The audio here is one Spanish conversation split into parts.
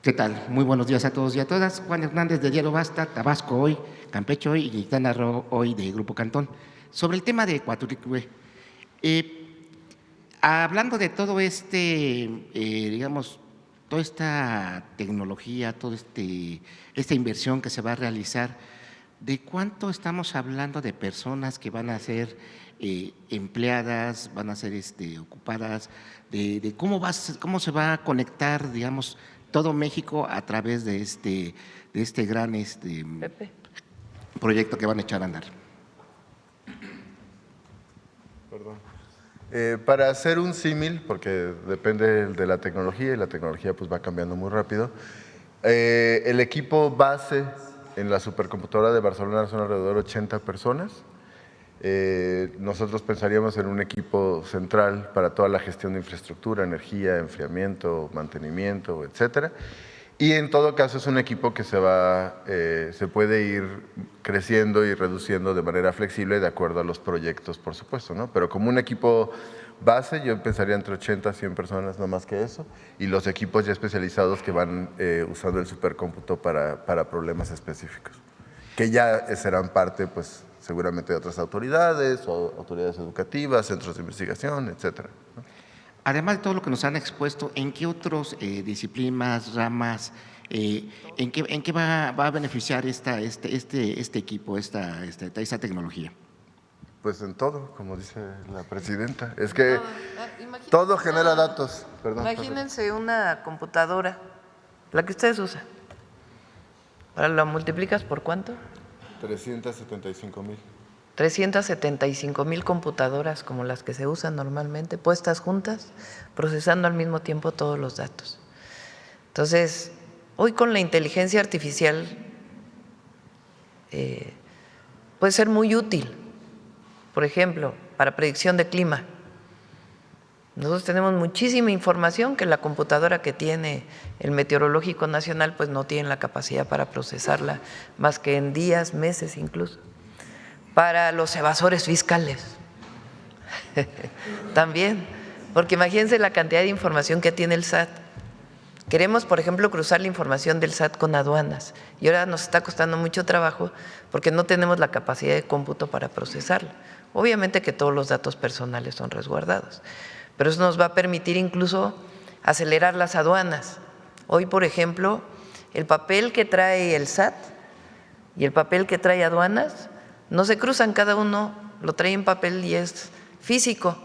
¿Qué tal? Muy buenos días a todos y a todas. Juan Hernández de Diario Basta, Tabasco hoy, Campeche hoy y Quintana Roo hoy de Grupo Cantón. Sobre el tema de Coatlicue, hablando de todo digamos, toda esta tecnología, esta inversión que se va a realizar, ¿de cuánto estamos hablando de personas que van a ser empleadas, van a ser ocupadas, de cómo se va a conectar, digamos, todo México a través de este gran Pepe. proyecto que van a echar a andar? Perdón. Para hacer un símil, porque depende de la tecnología y la tecnología pues va cambiando muy rápido, el equipo base en la supercomputadora de Barcelona son alrededor de 80 personas. Nosotros pensaríamos en un equipo central para toda la gestión de infraestructura, energía, enfriamiento, mantenimiento, etcétera. Y en todo caso es un equipo que se puede ir creciendo y reduciendo de manera flexible de acuerdo a los proyectos, por supuesto, ¿no? Pero como un equipo base, yo pensaría entre 80 a 100 personas, no más que eso, y los equipos ya especializados que van usando el supercómputo para problemas específicos, que ya serán parte, pues, seguramente de otras autoridades, o autoridades educativas, centros de investigación, etcétera, ¿no? Además de todo lo que nos han expuesto, ¿en qué otras disciplinas, ramas, en qué va a beneficiar este equipo, esta tecnología? Pues en todo, como dice la presidenta. Es que todo genera datos. Perdón, Imagínense una computadora, la que ustedes usan. Ahora la multiplicas por ¿cuánto? 375,000. 375,000 computadoras como las que se usan normalmente, puestas juntas, procesando al mismo tiempo todos los datos. Entonces, hoy con la inteligencia artificial puede ser muy útil, por ejemplo, para predicción de clima. Nosotros tenemos muchísima información que la computadora que tiene el Meteorológico Nacional pues no tiene la capacidad para procesarla más que en días, meses incluso. Para los evasores fiscales también, porque imagínense la cantidad de información que tiene el SAT. Queremos, por ejemplo, cruzar la información del SAT con aduanas y ahora nos está costando mucho trabajo porque no tenemos la capacidad de cómputo para procesarla. Obviamente que todos los datos personales son resguardados, pero eso nos va a permitir incluso acelerar las aduanas. Hoy, por ejemplo, el papel que trae el SAT y el papel que trae aduanas no se cruzan, cada uno lo trae en papel y es físico.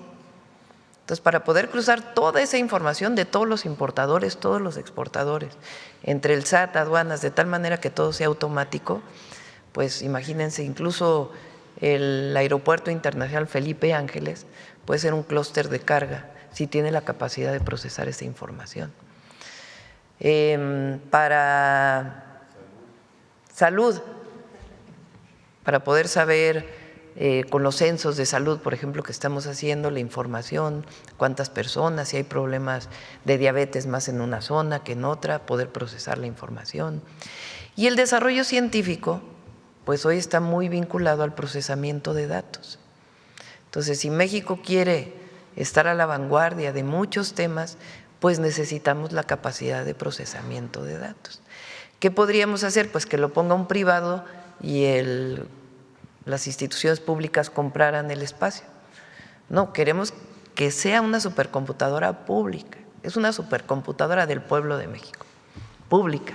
Entonces, para poder cruzar toda esa información de todos los importadores, todos los exportadores, entre el SAT, aduanas, de tal manera que todo sea automático, pues imagínense, incluso el Aeropuerto Internacional Felipe Ángeles puede ser un clúster de carga si tiene la capacidad de procesar esa información. Para salud, para poder saber con los censos de salud, por ejemplo, que estamos haciendo, la información, cuántas personas, si hay problemas de diabetes más en una zona que en otra, poder procesar la información. Y el desarrollo científico, pues hoy está muy vinculado al procesamiento de datos. Entonces, si México quiere estar a la vanguardia de muchos temas, pues necesitamos la capacidad de procesamiento de datos. ¿Qué podríamos hacer? Pues que lo ponga un privado y las instituciones públicas compraran el espacio. No, queremos que sea una supercomputadora pública, es una supercomputadora del pueblo de México, pública.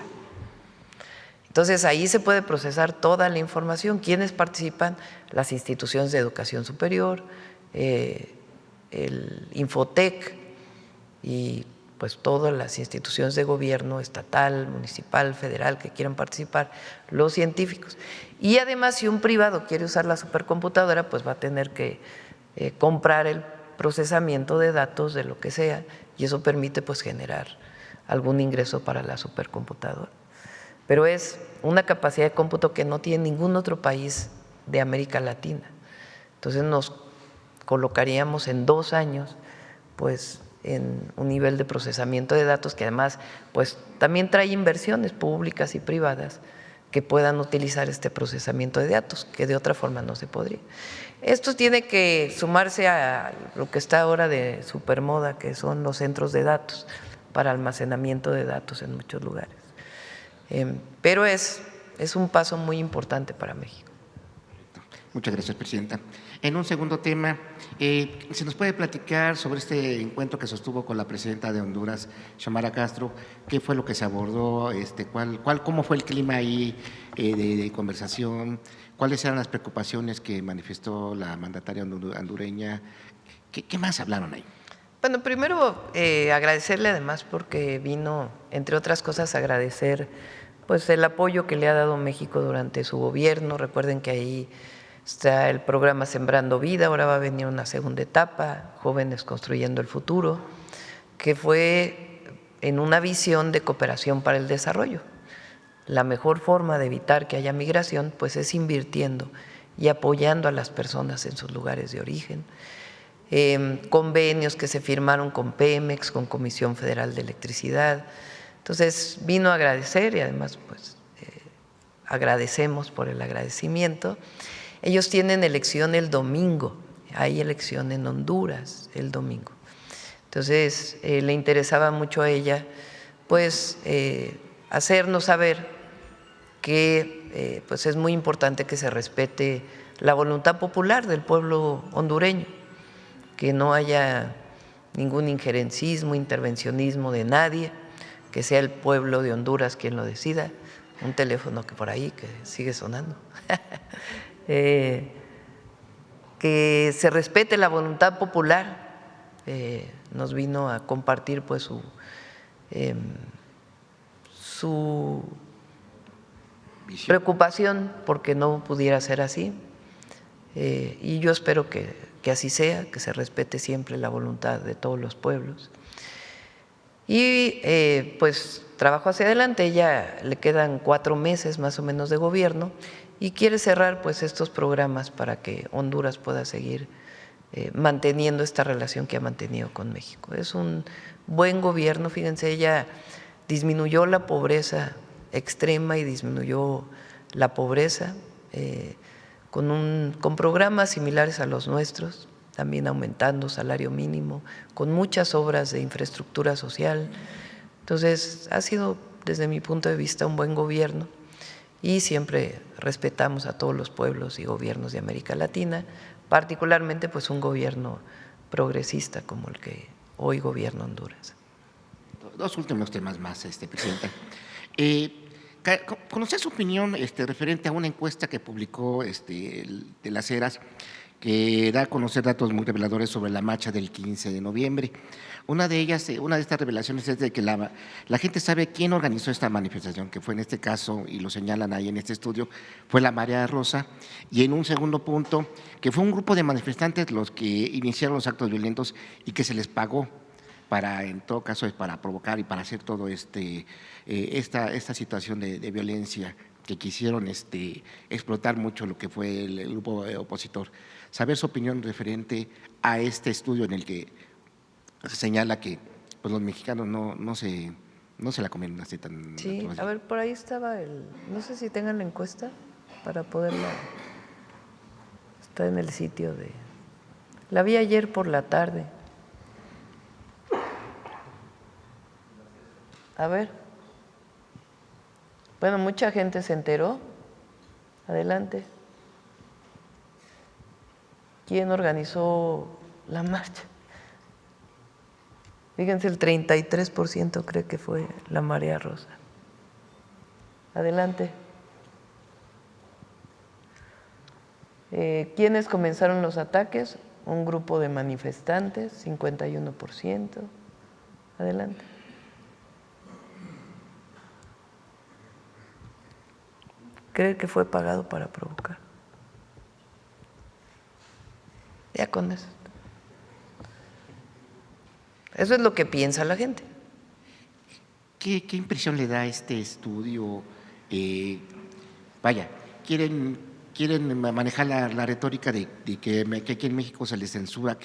Entonces, ahí se puede procesar toda la información. ¿Quiénes participan? Las instituciones de educación superior, el Infotec y pues todas las instituciones de gobierno estatal, municipal, federal que quieran participar, los científicos. Y además, si un privado quiere usar la supercomputadora, pues va a tener que comprar el procesamiento de datos de lo que sea, y eso permite pues generar algún ingreso para la supercomputadora. Pero es una capacidad de cómputo que no tiene ningún otro país de América Latina. Entonces nos colocaríamos en 2 años pues en un nivel de procesamiento de datos que además pues también trae inversiones públicas y privadas que puedan utilizar este procesamiento de datos, que de otra forma no se podría. Esto tiene que sumarse a lo que está ahora de supermoda, que son los centros de datos, para almacenamiento de datos en muchos lugares. Pero es un paso muy importante para México. Muchas gracias, Presidenta. En un segundo tema, ¿se nos puede platicar sobre este encuentro que sostuvo con la Presidenta de Honduras, Xiomara Castro? ¿Qué fue lo que se abordó? ¿Cómo fue el clima ahí de conversación? ¿Cuáles eran las preocupaciones que manifestó la mandataria hondureña? ¿Qué más hablaron ahí? Bueno, primero agradecerle además porque vino, entre otras cosas, agradecer pues el apoyo que le ha dado México durante su gobierno. Recuerden que ahí está el programa Sembrando Vida, ahora va a venir una segunda etapa, Jóvenes Construyendo el Futuro, que fue en una visión de cooperación para el desarrollo. La mejor forma de evitar que haya migración pues es invirtiendo y apoyando a las personas en sus lugares de origen. Convenios que se firmaron con Pemex, con Comisión Federal de Electricidad. Entonces vino a agradecer y además pues agradecemos por el agradecimiento. Ellos tienen elección el domingo, hay elección en Honduras el domingo. Entonces le interesaba mucho a ella pues hacernos saber que pues es muy importante que se respete la voluntad popular del pueblo hondureño, que no haya ningún injerencismo, intervencionismo de nadie, que sea el pueblo de Honduras quien lo decida. Un teléfono que por ahí que sigue sonando. Que se respete la voluntad popular. Nos vino a compartir pues su preocupación porque no pudiera ser así. Y yo espero que así sea, que se respete siempre la voluntad de todos los pueblos. Y pues trabajo hacia adelante, ella le quedan 4 meses más o menos de gobierno y quiere cerrar pues estos programas para que Honduras pueda seguir manteniendo esta relación que ha mantenido con México. Es un buen gobierno, fíjense, ella disminuyó la pobreza extrema y disminuyó la pobreza con programas similares a los nuestros, también aumentando salario mínimo, con muchas obras de infraestructura social. Entonces, ha sido, desde mi punto de vista, un buen gobierno y siempre respetamos a todos los pueblos y gobiernos de América Latina, particularmente pues un gobierno progresista como el que hoy gobierna Honduras. 2 últimos temas más, Presidenta. ¿Conocer su opinión referente a una encuesta que publicó de las Heras, que da a conocer datos muy reveladores sobre la marcha del 15 de noviembre? Una de estas revelaciones es de que la gente sabe quién organizó esta manifestación, que fue en este caso, y lo señalan ahí en este estudio, fue la Marea Rosa, y en un segundo punto, que fue un grupo de manifestantes los que iniciaron los actos violentos y que se les pagó para, en todo caso, para provocar y para hacer todo esta situación de violencia que quisieron explotar mucho lo que fue el grupo opositor. Saber su opinión referente a este estudio en el que se señala que pues, los mexicanos no se la comen así tan… Sí, a ver, por ahí estaba no sé si tengan la encuesta para poderla… Está en el sitio de… La vi ayer por la tarde. A ver. Bueno, mucha gente se enteró. Adelante. ¿Quién organizó la marcha? Fíjense, el 33% cree que fue la Marea Rosa. Adelante. ¿Quiénes comenzaron los ataques? Un grupo de manifestantes, 51%. Adelante. ¿Cree que fue pagado para provocar? Ya con eso. Eso es lo que piensa la gente. ¿Qué impresión le da este estudio? Quieren manejar la retórica de que aquí en México se les censura,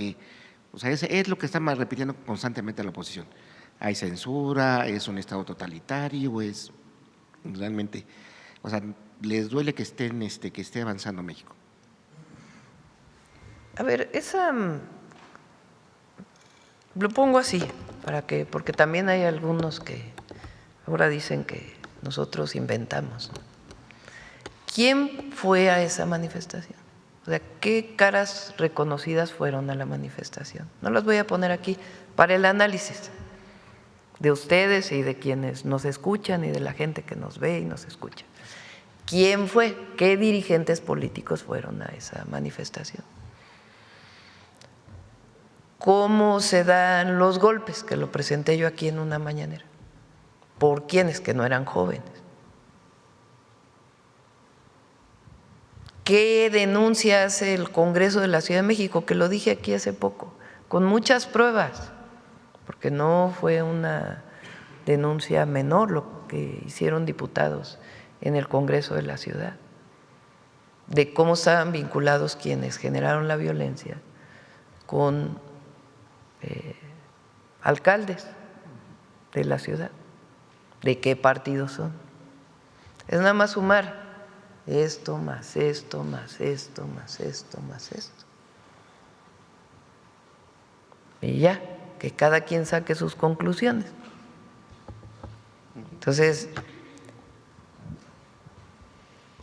o sea, es lo que están repitiendo constantemente la oposición. Hay censura, es un Estado totalitario, es realmente… O sea, les duele que esté avanzando México. A ver, lo pongo así, porque también hay algunos que ahora dicen que nosotros inventamos, ¿no? ¿Quién fue a esa manifestación? O sea, ¿qué caras reconocidas fueron a la manifestación? No las voy a poner aquí para el análisis de ustedes y de quienes nos escuchan y de la gente que nos ve y nos escucha. ¿Quién fue? ¿Qué dirigentes políticos fueron a esa manifestación? ¿Cómo se dan los golpes? Que lo presenté yo aquí en una mañanera. ¿Por quiénes? Que no eran jóvenes. ¿Qué denuncia hace el Congreso de la Ciudad de México? Que lo dije aquí hace poco, con muchas pruebas, porque no fue una denuncia menor lo que hicieron diputados en el Congreso de la Ciudad, de cómo estaban vinculados quienes generaron la violencia con alcaldes de la ciudad, de qué partidos son. Es nada más sumar esto, más esto, más esto, más esto, más esto. Y ya, que cada quien saque sus conclusiones. Entonces,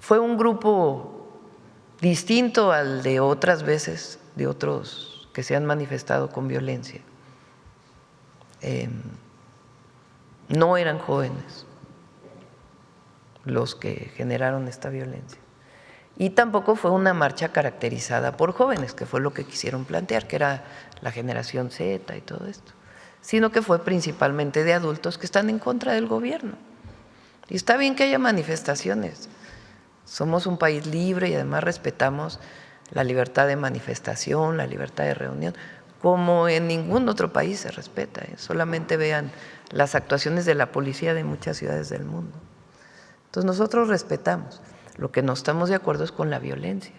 fue un grupo distinto al de otras veces, de otros que se han manifestado con violencia. No eran jóvenes los que generaron esta violencia. Y tampoco fue una marcha caracterizada por jóvenes, que fue lo que quisieron plantear, que era la generación Z y todo esto, sino que fue principalmente de adultos que están en contra del gobierno. Y está bien que haya manifestaciones. Somos un país libre y además respetamos la libertad de manifestación, la libertad de reunión, como en ningún otro país se respeta. Solamente vean las actuaciones de la policía de muchas ciudades del mundo. Entonces nosotros respetamos. Lo que no estamos de acuerdo es con la violencia.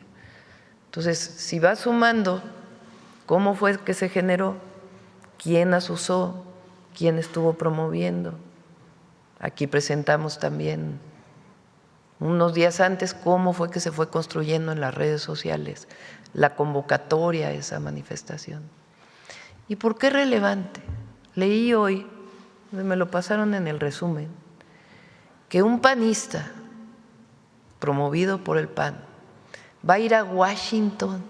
Entonces, si va sumando cómo fue que se generó, quién asusó, quién estuvo promoviendo. Aquí presentamos también unos días antes cómo fue que se fue construyendo en las redes sociales la convocatoria a esa manifestación. ¿Y por qué es relevante? Leí hoy, me lo pasaron en el resumen, que un panista promovido por el PAN va a ir a Washington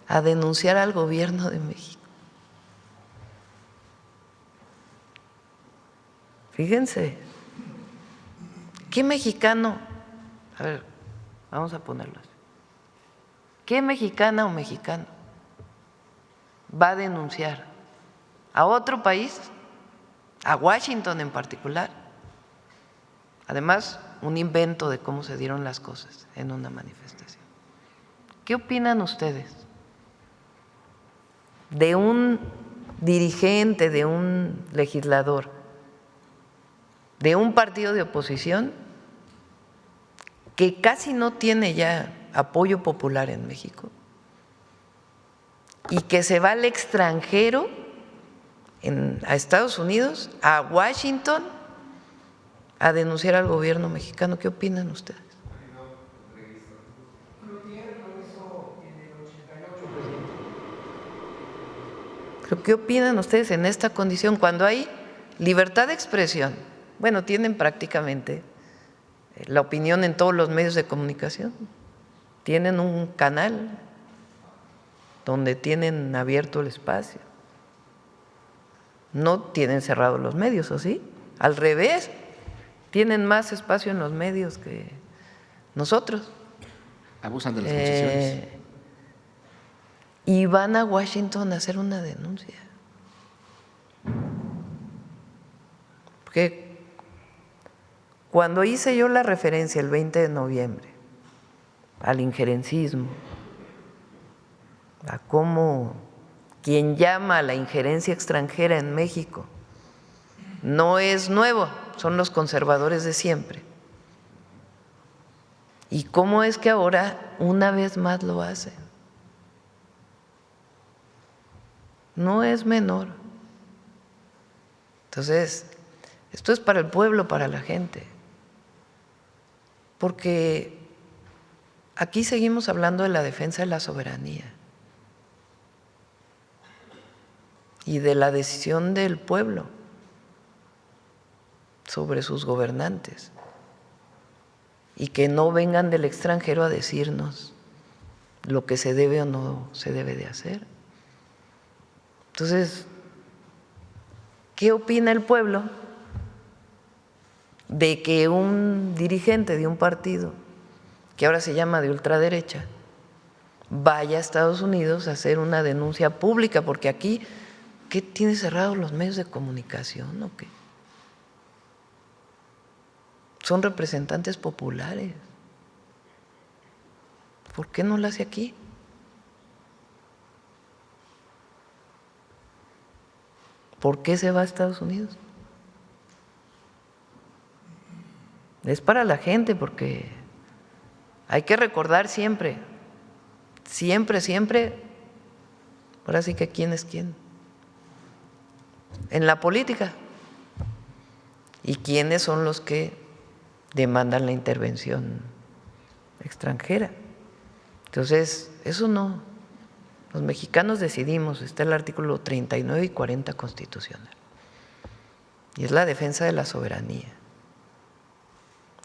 a denunciar al gobierno de México. Fíjense, ¿qué mexicano? A ver, vamos a ponerlo así. ¿Qué mexicana o mexicano va a denunciar a otro país, a Washington en particular? Además, un invento de cómo se dieron las cosas en una manifestación. ¿Qué opinan ustedes de un dirigente, de un legislador, de un partido de oposición que casi no tiene ya apoyo popular en México y que se va al extranjero, a Estados Unidos, a Washington, a denunciar al gobierno mexicano? ¿Qué opinan ustedes? ¿Pero qué opinan ustedes en esta condición cuando hay libertad de expresión? Bueno, tienen prácticamente la opinión en todos los medios de comunicación. Tienen un canal donde tienen abierto el espacio. No tienen cerrados los medios, ¿o sí? Al revés, tienen más espacio en los medios que nosotros. Abusan de las concesiones. Y van a Washington a hacer una denuncia. Porque cuando hice yo la referencia el 20 de noviembre al injerencismo, a cómo quien llama a la injerencia extranjera en México no es nuevo, son los conservadores de siempre. ¿Y cómo es que ahora una vez más lo hacen? No es menor. Entonces, esto es para el pueblo, para la gente. Porque aquí seguimos hablando de la defensa de la soberanía. y de la decisión del pueblo sobre sus gobernantes, y que no vengan del extranjero a decirnos lo que se debe o no se debe de hacer. Entonces, ¿qué opina el pueblo de que un dirigente de un partido, que ahora se llama de ultraderecha, vaya a Estados Unidos a hacer una denuncia pública? Porque aquí, ¿qué tiene cerrados los medios de comunicación o qué? Son representantes populares. ¿Por qué no lo hace aquí? ¿Por qué se va a Estados Unidos? Es para la gente, porque hay que recordar siempre, siempre, ahora sí que quién es quién en la política y quiénes son los que demandan la intervención extranjera. Entonces, eso no. Los mexicanos decidimos, está el artículo 39 y 40 constitucional, y es la defensa de la soberanía.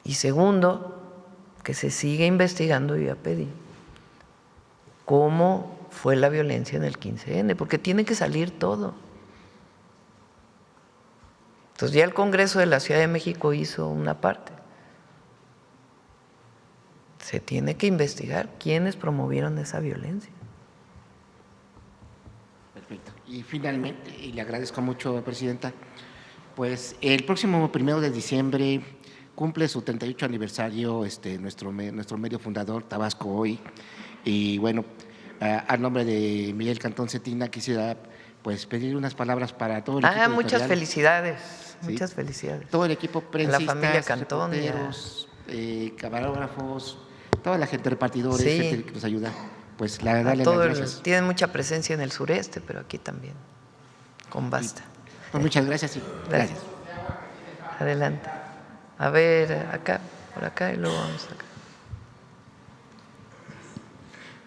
Y segundo, que se siga investigando, yo ya pedí, cómo fue la violencia en el 15N, porque tiene que salir todo. Entonces ya el Congreso de la Ciudad de México hizo una parte. Se tiene que investigar quiénes promovieron esa violencia. Perfecto. Y finalmente, y le agradezco mucho, Presidenta, pues el próximo 1 de diciembre cumple su 38 aniversario nuestro medio fundador, Tabasco Hoy, y bueno, a nombre de Miguel Cantón Cetina quisiera pues pedir unas palabras para todo el equipo Muchas editorial. felicidades, Sí. muchas felicidades. Todo el equipo, A prensistas, la familia Cantón, reporteros, camarógrafos, toda la gente, repartidores, Sí. gente que nos ayuda, pues la A darle las todo gracias. tienen mucha presencia en el sureste, pero aquí también, con basta. Pues muchas gracias y Gracias. Adelante. A ver, acá, por acá y luego vamos acá.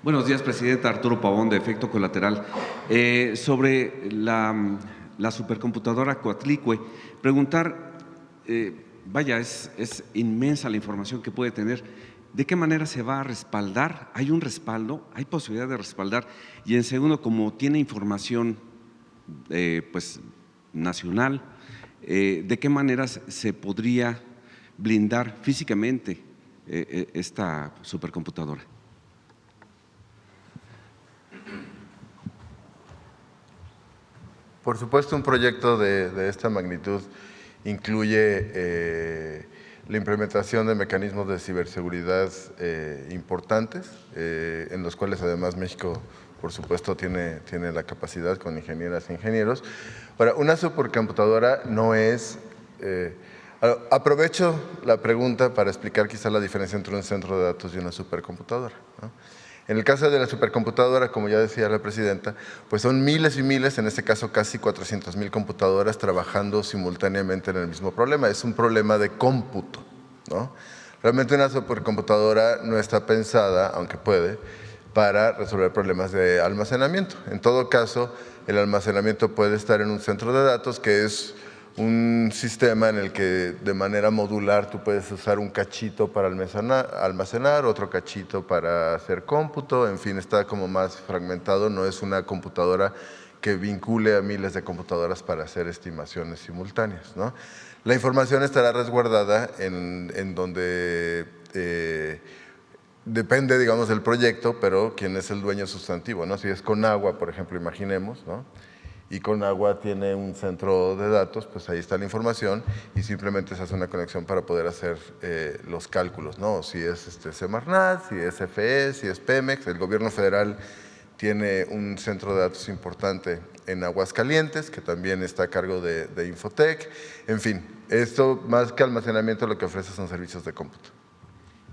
Buenos días, Presidenta. Arturo Pavón, de Efecto Colateral. Sobre la supercomputadora Coatlicue, preguntar, vaya, es inmensa la información que puede tener. ¿De qué manera se va a respaldar? ¿Hay un respaldo? ¿Hay posibilidad de respaldar? Y en segundo, como tiene información pues, nacional, ¿de qué manera se podría blindar físicamente esta supercomputadora? Por supuesto, un proyecto de esta magnitud incluye la implementación de mecanismos de ciberseguridad importantes, en los cuales además México, por supuesto, tiene la capacidad con ingenieras e ingenieros. Ahora, una supercomputadora no es… aprovecho la pregunta para explicar quizá la diferencia entre un centro de datos y una supercomputadora, ¿no? En el caso de la supercomputadora, como ya decía la Presidenta, pues son miles y miles, en este caso casi 400,000 computadoras trabajando simultáneamente en el mismo problema. Es un problema de cómputo, ¿no? Realmente una supercomputadora no está pensada, aunque puede, para resolver problemas de almacenamiento. En todo caso, el almacenamiento puede estar en un centro de datos, que es un sistema en el que de manera modular tú puedes usar un cachito para almacenar, otro cachito para hacer cómputo, en fin, está como más fragmentado, no es una computadora que vincule a miles de computadoras para hacer estimaciones simultáneas, ¿no? La información estará resguardada en donde depende, digamos, del proyecto, pero quién es el dueño sustantivo, ¿no? Si es Conagua, por ejemplo, imaginemos, ¿no? Y Conagua tiene un centro de datos, pues ahí está la información y simplemente se hace una conexión para poder hacer los cálculos, ¿no? Si es Semarnat, si es FE, si es Pemex. El gobierno federal tiene un centro de datos importante en Aguascalientes, que también está a cargo de Infotec. En fin, esto más que almacenamiento lo que ofrece son servicios de cómputo.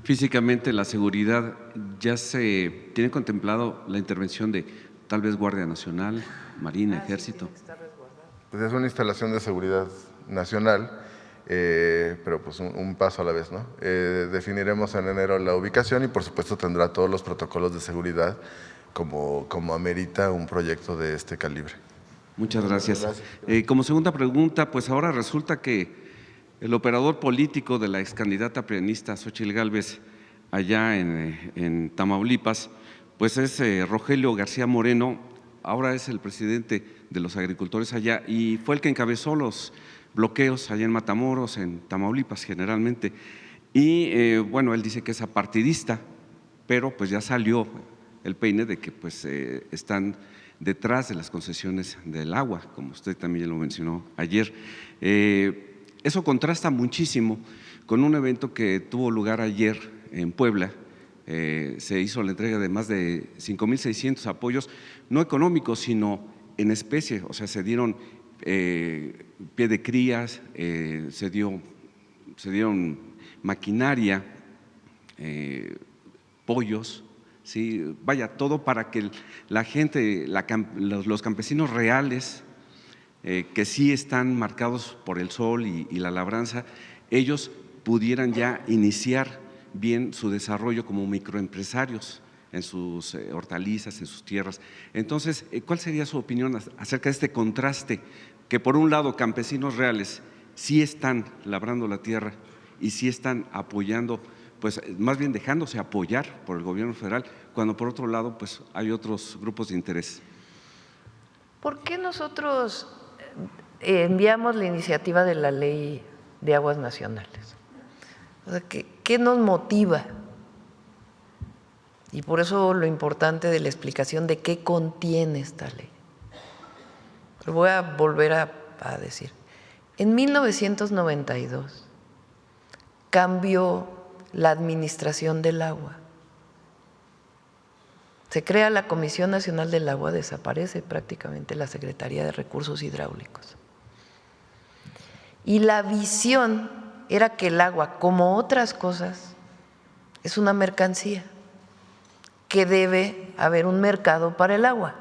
Físicamente, la seguridad, ¿ya se tiene contemplado la intervención de tal vez Guardia Nacional, Marina, Ejército? Pues es una instalación de seguridad nacional, pero pues un paso a la vez, ¿no? Definiremos en enero la ubicación y por supuesto tendrá todos los protocolos de seguridad como amerita un proyecto de este calibre. Muchas gracias. Gracias. Como segunda pregunta, pues ahora resulta que el operador político de la ex candidata prianista Xóchitl Gálvez allá en Tamaulipas, pues es Rogelio García Moreno, ahora es el presidente de los agricultores allá y fue el que encabezó los bloqueos allá en Matamoros, en Tamaulipas generalmente. Y bueno, él dice que es apartidista, pero pues ya salió el peine de que pues están detrás de las concesiones del agua, como usted también lo mencionó ayer. Eso contrasta muchísimo con un evento que tuvo lugar ayer en Puebla. Se hizo la entrega de más de 5,600 apoyos, no económicos, sino en especie, o sea, se dieron pie de crías, se dieron maquinaria, pollos, ¿sí? Vaya, todo para que la gente, los campesinos reales, que sí están marcados por el sol y la labranza, ellos pudieran ya iniciar bien su desarrollo como microempresarios en sus hortalizas, en sus tierras. Entonces, ¿cuál sería su opinión acerca de este contraste? Que por un lado campesinos reales sí están labrando la tierra y sí están apoyando, pues más bien dejándose apoyar por el gobierno federal, cuando por otro lado pues hay otros grupos de interés. ¿Por qué nosotros enviamos la iniciativa de la Ley de Aguas Nacionales? O sea, ¿qué nos motiva? Y por eso lo importante de la explicación de qué contiene esta ley. Lo voy a volver a decir. En 1992 cambió la administración del agua. Se crea la Comisión Nacional del Agua, desaparece prácticamente la Secretaría de Recursos Hidráulicos. Y la visión era que el agua, como otras cosas, es una mercancía, que debe haber un mercado para el agua.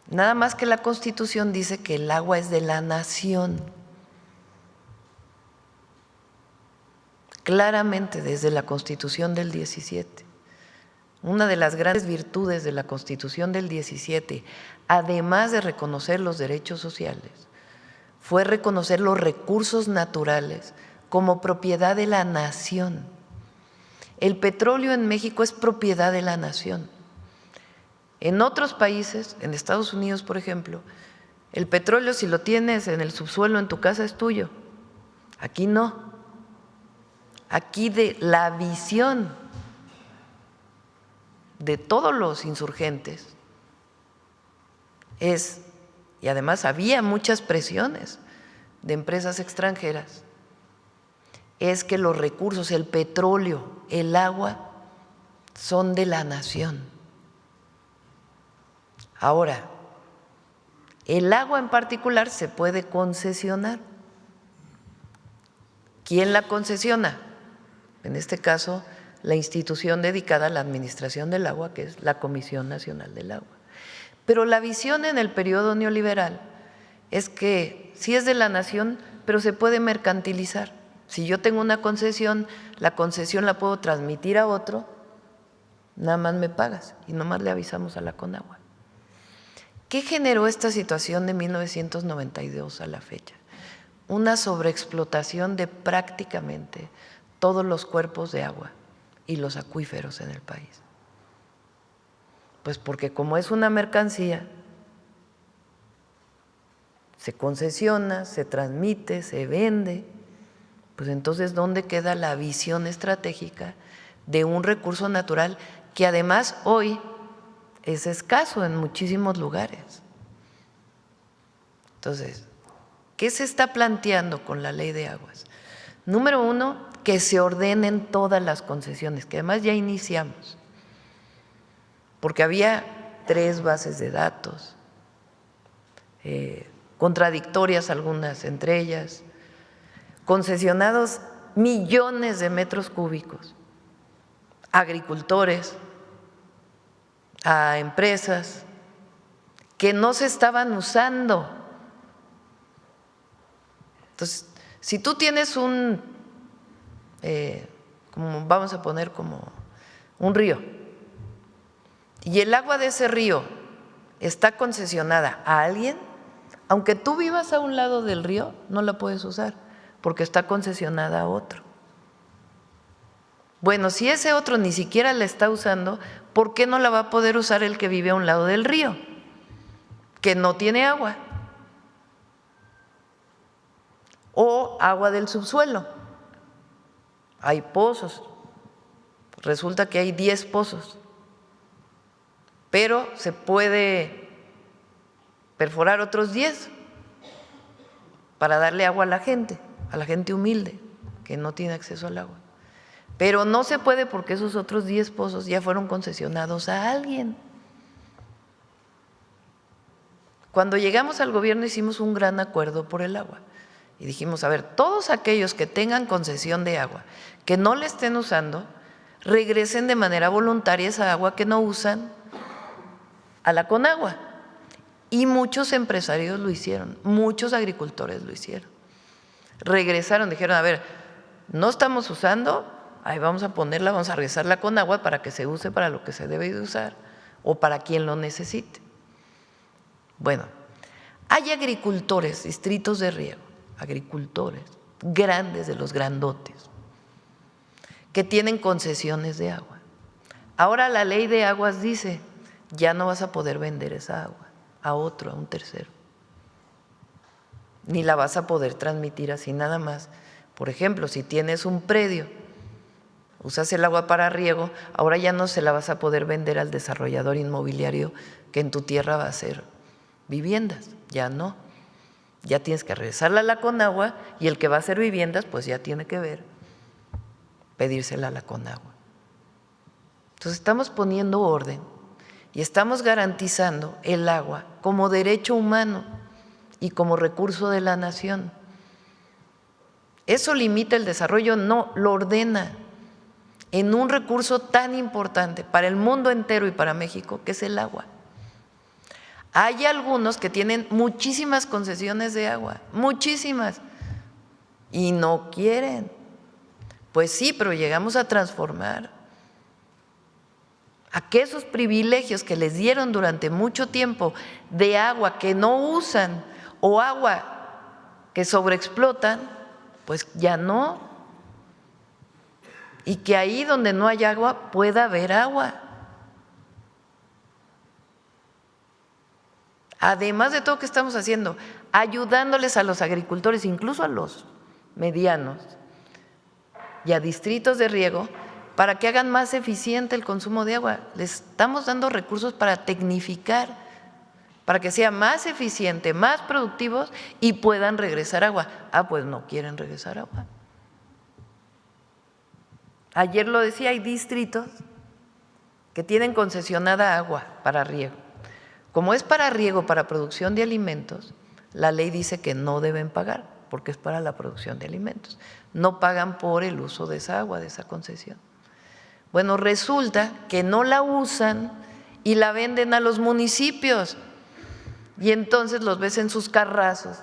Nada más que la Constitución dice que el agua es de la nación. Claramente desde la Constitución del 17. Una de las grandes virtudes de la Constitución del 17, además de reconocer los derechos sociales, fue reconocer los recursos naturales como propiedad de la nación. El petróleo en México es propiedad de la nación. En otros países, en Estados Unidos, por ejemplo, el petróleo, si lo tienes en el subsuelo en tu casa, es tuyo. Aquí no. Aquí de la visión de todos los insurgentes es, y además había muchas presiones de empresas extranjeras, es que los recursos, el petróleo, el agua, son de la nación. Ahora, el agua en particular se puede concesionar. ¿Quién la concesiona? En este caso, la institución dedicada a la administración del agua, que es la Comisión Nacional del Agua. Pero la visión en el periodo neoliberal es que sí es de la nación, pero se puede mercantilizar. Si yo tengo una concesión, la concesión la puedo transmitir a otro, nada más me pagas y nada más le avisamos a la Conagua. ¿Qué generó esta situación de 1992 a la fecha? Una sobreexplotación de prácticamente todos los cuerpos de agua y los acuíferos en el país. Pues porque como es una mercancía, se concesiona, se transmite, se vende, pues entonces ¿dónde queda la visión estratégica de un recurso natural que además hoy es escaso en muchísimos lugares? Entonces, ¿qué se está planteando con la Ley de Aguas? Número uno, que se ordenen todas las concesiones, que además ya iniciamos, porque había 3 bases de datos, contradictorias algunas entre ellas, concesionados millones de metros cúbicos, agricultores, a empresas que no se estaban usando. Entonces, si tú tienes un, como vamos a poner como un río, y el agua de ese río está concesionada a alguien, aunque tú vivas a un lado del río, no la puedes usar porque está concesionada a otro. Bueno, si ese otro ni siquiera la está usando, ¿por qué no la va a poder usar el que vive a un lado del río, que no tiene agua? O agua del subsuelo. Hay pozos. Resulta que hay 10 pozos, pero se puede perforar otros 10 para darle agua a la gente humilde que no tiene acceso al agua. Pero no se puede porque esos otros 10 pozos ya fueron concesionados a alguien. Cuando llegamos al gobierno hicimos un gran acuerdo por el agua y dijimos, a ver, todos aquellos que tengan concesión de agua, que no la estén usando, regresen de manera voluntaria esa agua que no usan a la Conagua. Y muchos empresarios lo hicieron, muchos agricultores lo hicieron. Regresaron, dijeron, a ver, no estamos usando, ahí vamos a ponerla, vamos a regresarla con agua para que se use para lo que se debe de usar o para quien lo necesite. Bueno, hay agricultores, distritos de riego, agricultores grandes de los grandotes, que tienen concesiones de agua. Ahora la ley de aguas dice, ya no vas a poder vender esa agua a otro, a un tercero, ni la vas a poder transmitir así nada más. Por ejemplo, si tienes un predio, usas el agua para riego, ahora ya no se la vas a poder vender al desarrollador inmobiliario que en tu tierra va a hacer viviendas, ya no. Ya tienes que regresarla a la Conagua y el que va a hacer viviendas pues ya tiene que ver, pedírsela a la Conagua. Entonces estamos poniendo orden y estamos garantizando el agua como derecho humano y como recurso de la nación. ¿Eso limita el desarrollo? No, lo ordena en un recurso tan importante para el mundo entero y para México, que es el agua. Hay algunos que tienen muchísimas concesiones de agua, muchísimas, y no quieren. Pues sí, pero llegamos a transformar a que esos privilegios que les dieron durante mucho tiempo de agua que no usan o agua que sobreexplotan, pues ya no. Y que ahí donde no hay agua pueda haber agua. Además de todo que estamos haciendo, ayudándoles a los agricultores, incluso a los medianos y a distritos de riego, para que hagan más eficiente el consumo de agua. Les estamos dando recursos para tecnificar, para que sea más eficiente, más productivos y puedan regresar agua. Ah, pues no quieren regresar agua. Ayer lo decía, hay distritos que tienen concesionada agua para riego. Como es para riego, para producción de alimentos, la ley dice que no deben pagar porque es para la producción de alimentos. No pagan por el uso de esa agua, de esa concesión. Bueno, resulta que no la usan y la venden a los municipios. Y entonces los ves en sus carrazos,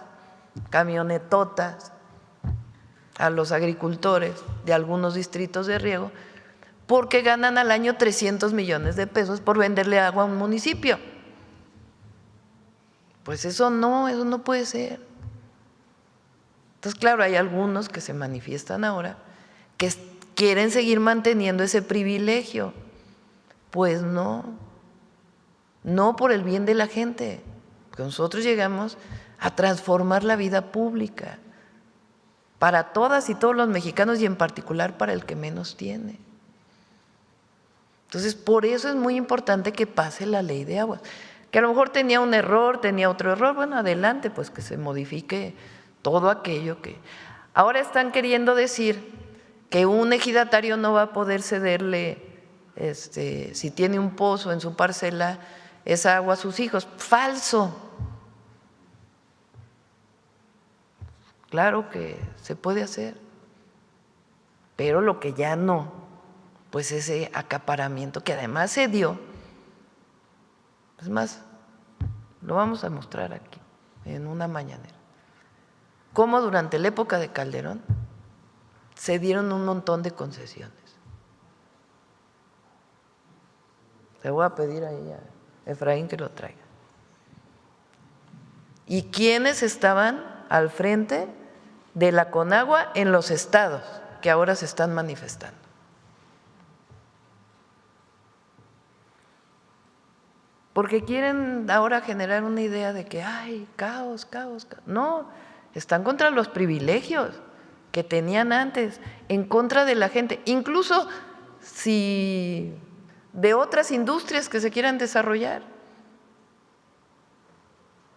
camionetotas, a los agricultores de algunos distritos de riego, porque ganan al año 300 millones de pesos por venderle agua a un municipio. Pues eso no puede ser. Entonces, claro, hay algunos que se manifiestan ahora que quieren seguir manteniendo ese privilegio. Pues no por el bien de la gente. Porque nosotros llegamos a transformar la vida pública para todas y todos los mexicanos y en particular para el que menos tiene. Entonces, por eso es muy importante que pase la ley de aguas. Que a lo mejor tenía un error, tenía otro error, bueno, adelante, pues que se modifique todo aquello que… Ahora están queriendo decir que un ejidatario no va a poder cederle, si tiene un pozo en su parcela, esa agua a sus hijos. ¡Falso! Claro que se puede hacer, pero lo que ya no, pues ese acaparamiento que además se dio. Es más, lo vamos a mostrar aquí en una mañanera. Cómo durante la época de Calderón se dieron un montón de concesiones. Le voy a pedir ahí a Efraín que lo traiga. y quiénes estaban al frente de la Conagua en los estados que ahora se están manifestando. Porque quieren ahora generar una idea de que hay caos, caos, caos. No, están contra los privilegios que tenían antes, en contra de la gente, incluso si de otras industrias que se quieran desarrollar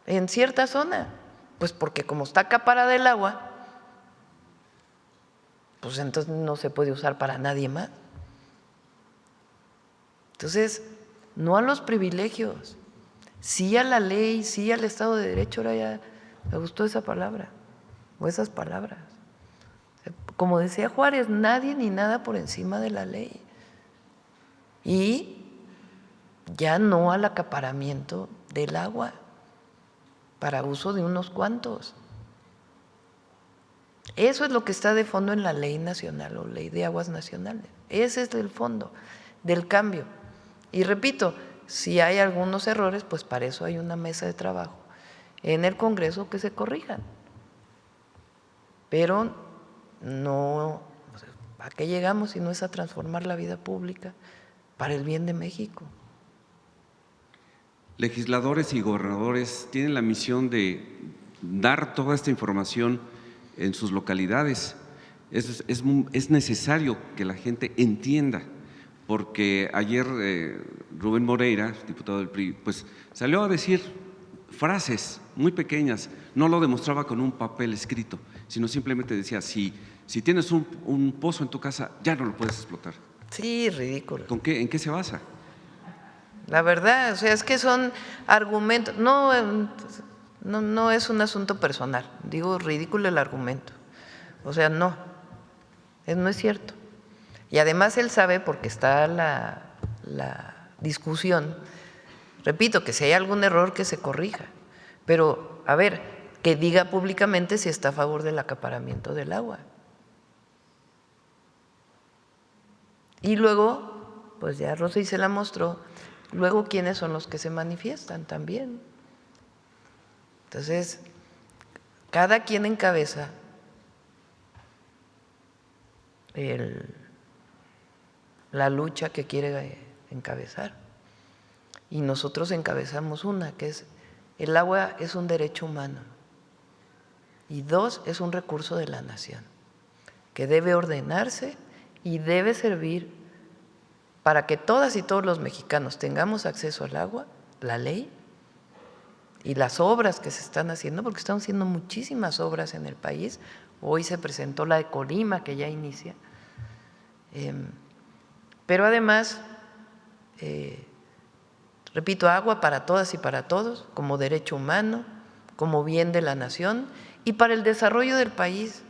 en cierta zona, pues porque como está acaparada el agua, pues entonces no se puede usar para nadie más. Entonces, no a los privilegios, sí a la ley, sí al Estado de Derecho. Ahora ya me gustó esa palabra o esas palabras. Como decía Juárez, nadie ni nada por encima de la ley. Y ya no al acaparamiento del agua para uso de unos cuantos. Eso es lo que está de fondo en la ley nacional o ley de aguas nacionales. Ese es el fondo del cambio. Y repito, si hay algunos errores, pues para eso hay una mesa de trabajo en el Congreso que se corrijan. Pero no, ¿a qué llegamos si no es a transformar la vida pública para el bien de México? Legisladores y gobernadores tienen la misión de dar toda esta información en sus localidades. Es necesario que la gente entienda, porque ayer Rubén Moreira, diputado del PRI, pues salió a decir frases muy pequeñas, no lo demostraba con un papel escrito, sino simplemente decía, si tienes un pozo en tu casa, ya no lo puedes explotar. Sí, ridículo. ¿En qué se basa? La verdad, o sea, es que son argumentos, no es un asunto personal, digo ridículo el argumento, o sea, no es cierto. Y además él sabe, porque está la discusión, repito, que si hay algún error que se corrija, pero a ver, que diga públicamente si está a favor del acaparamiento del agua. Y luego, pues ya Rosy se la mostró, luego quiénes son los que se manifiestan también. Entonces, cada quien encabeza la lucha que quiere encabezar. Y nosotros encabezamos una, que es el agua es un derecho humano y 2, es un recurso de la nación que debe ordenarse y debe servir para que todas y todos los mexicanos tengamos acceso al agua, la ley y las obras que se están haciendo, porque están haciendo muchísimas obras en el país. Hoy se presentó la de Colima, que ya inicia. Pero además, repito, agua para todas y para todos, como derecho humano, como bien de la nación y para el desarrollo del país.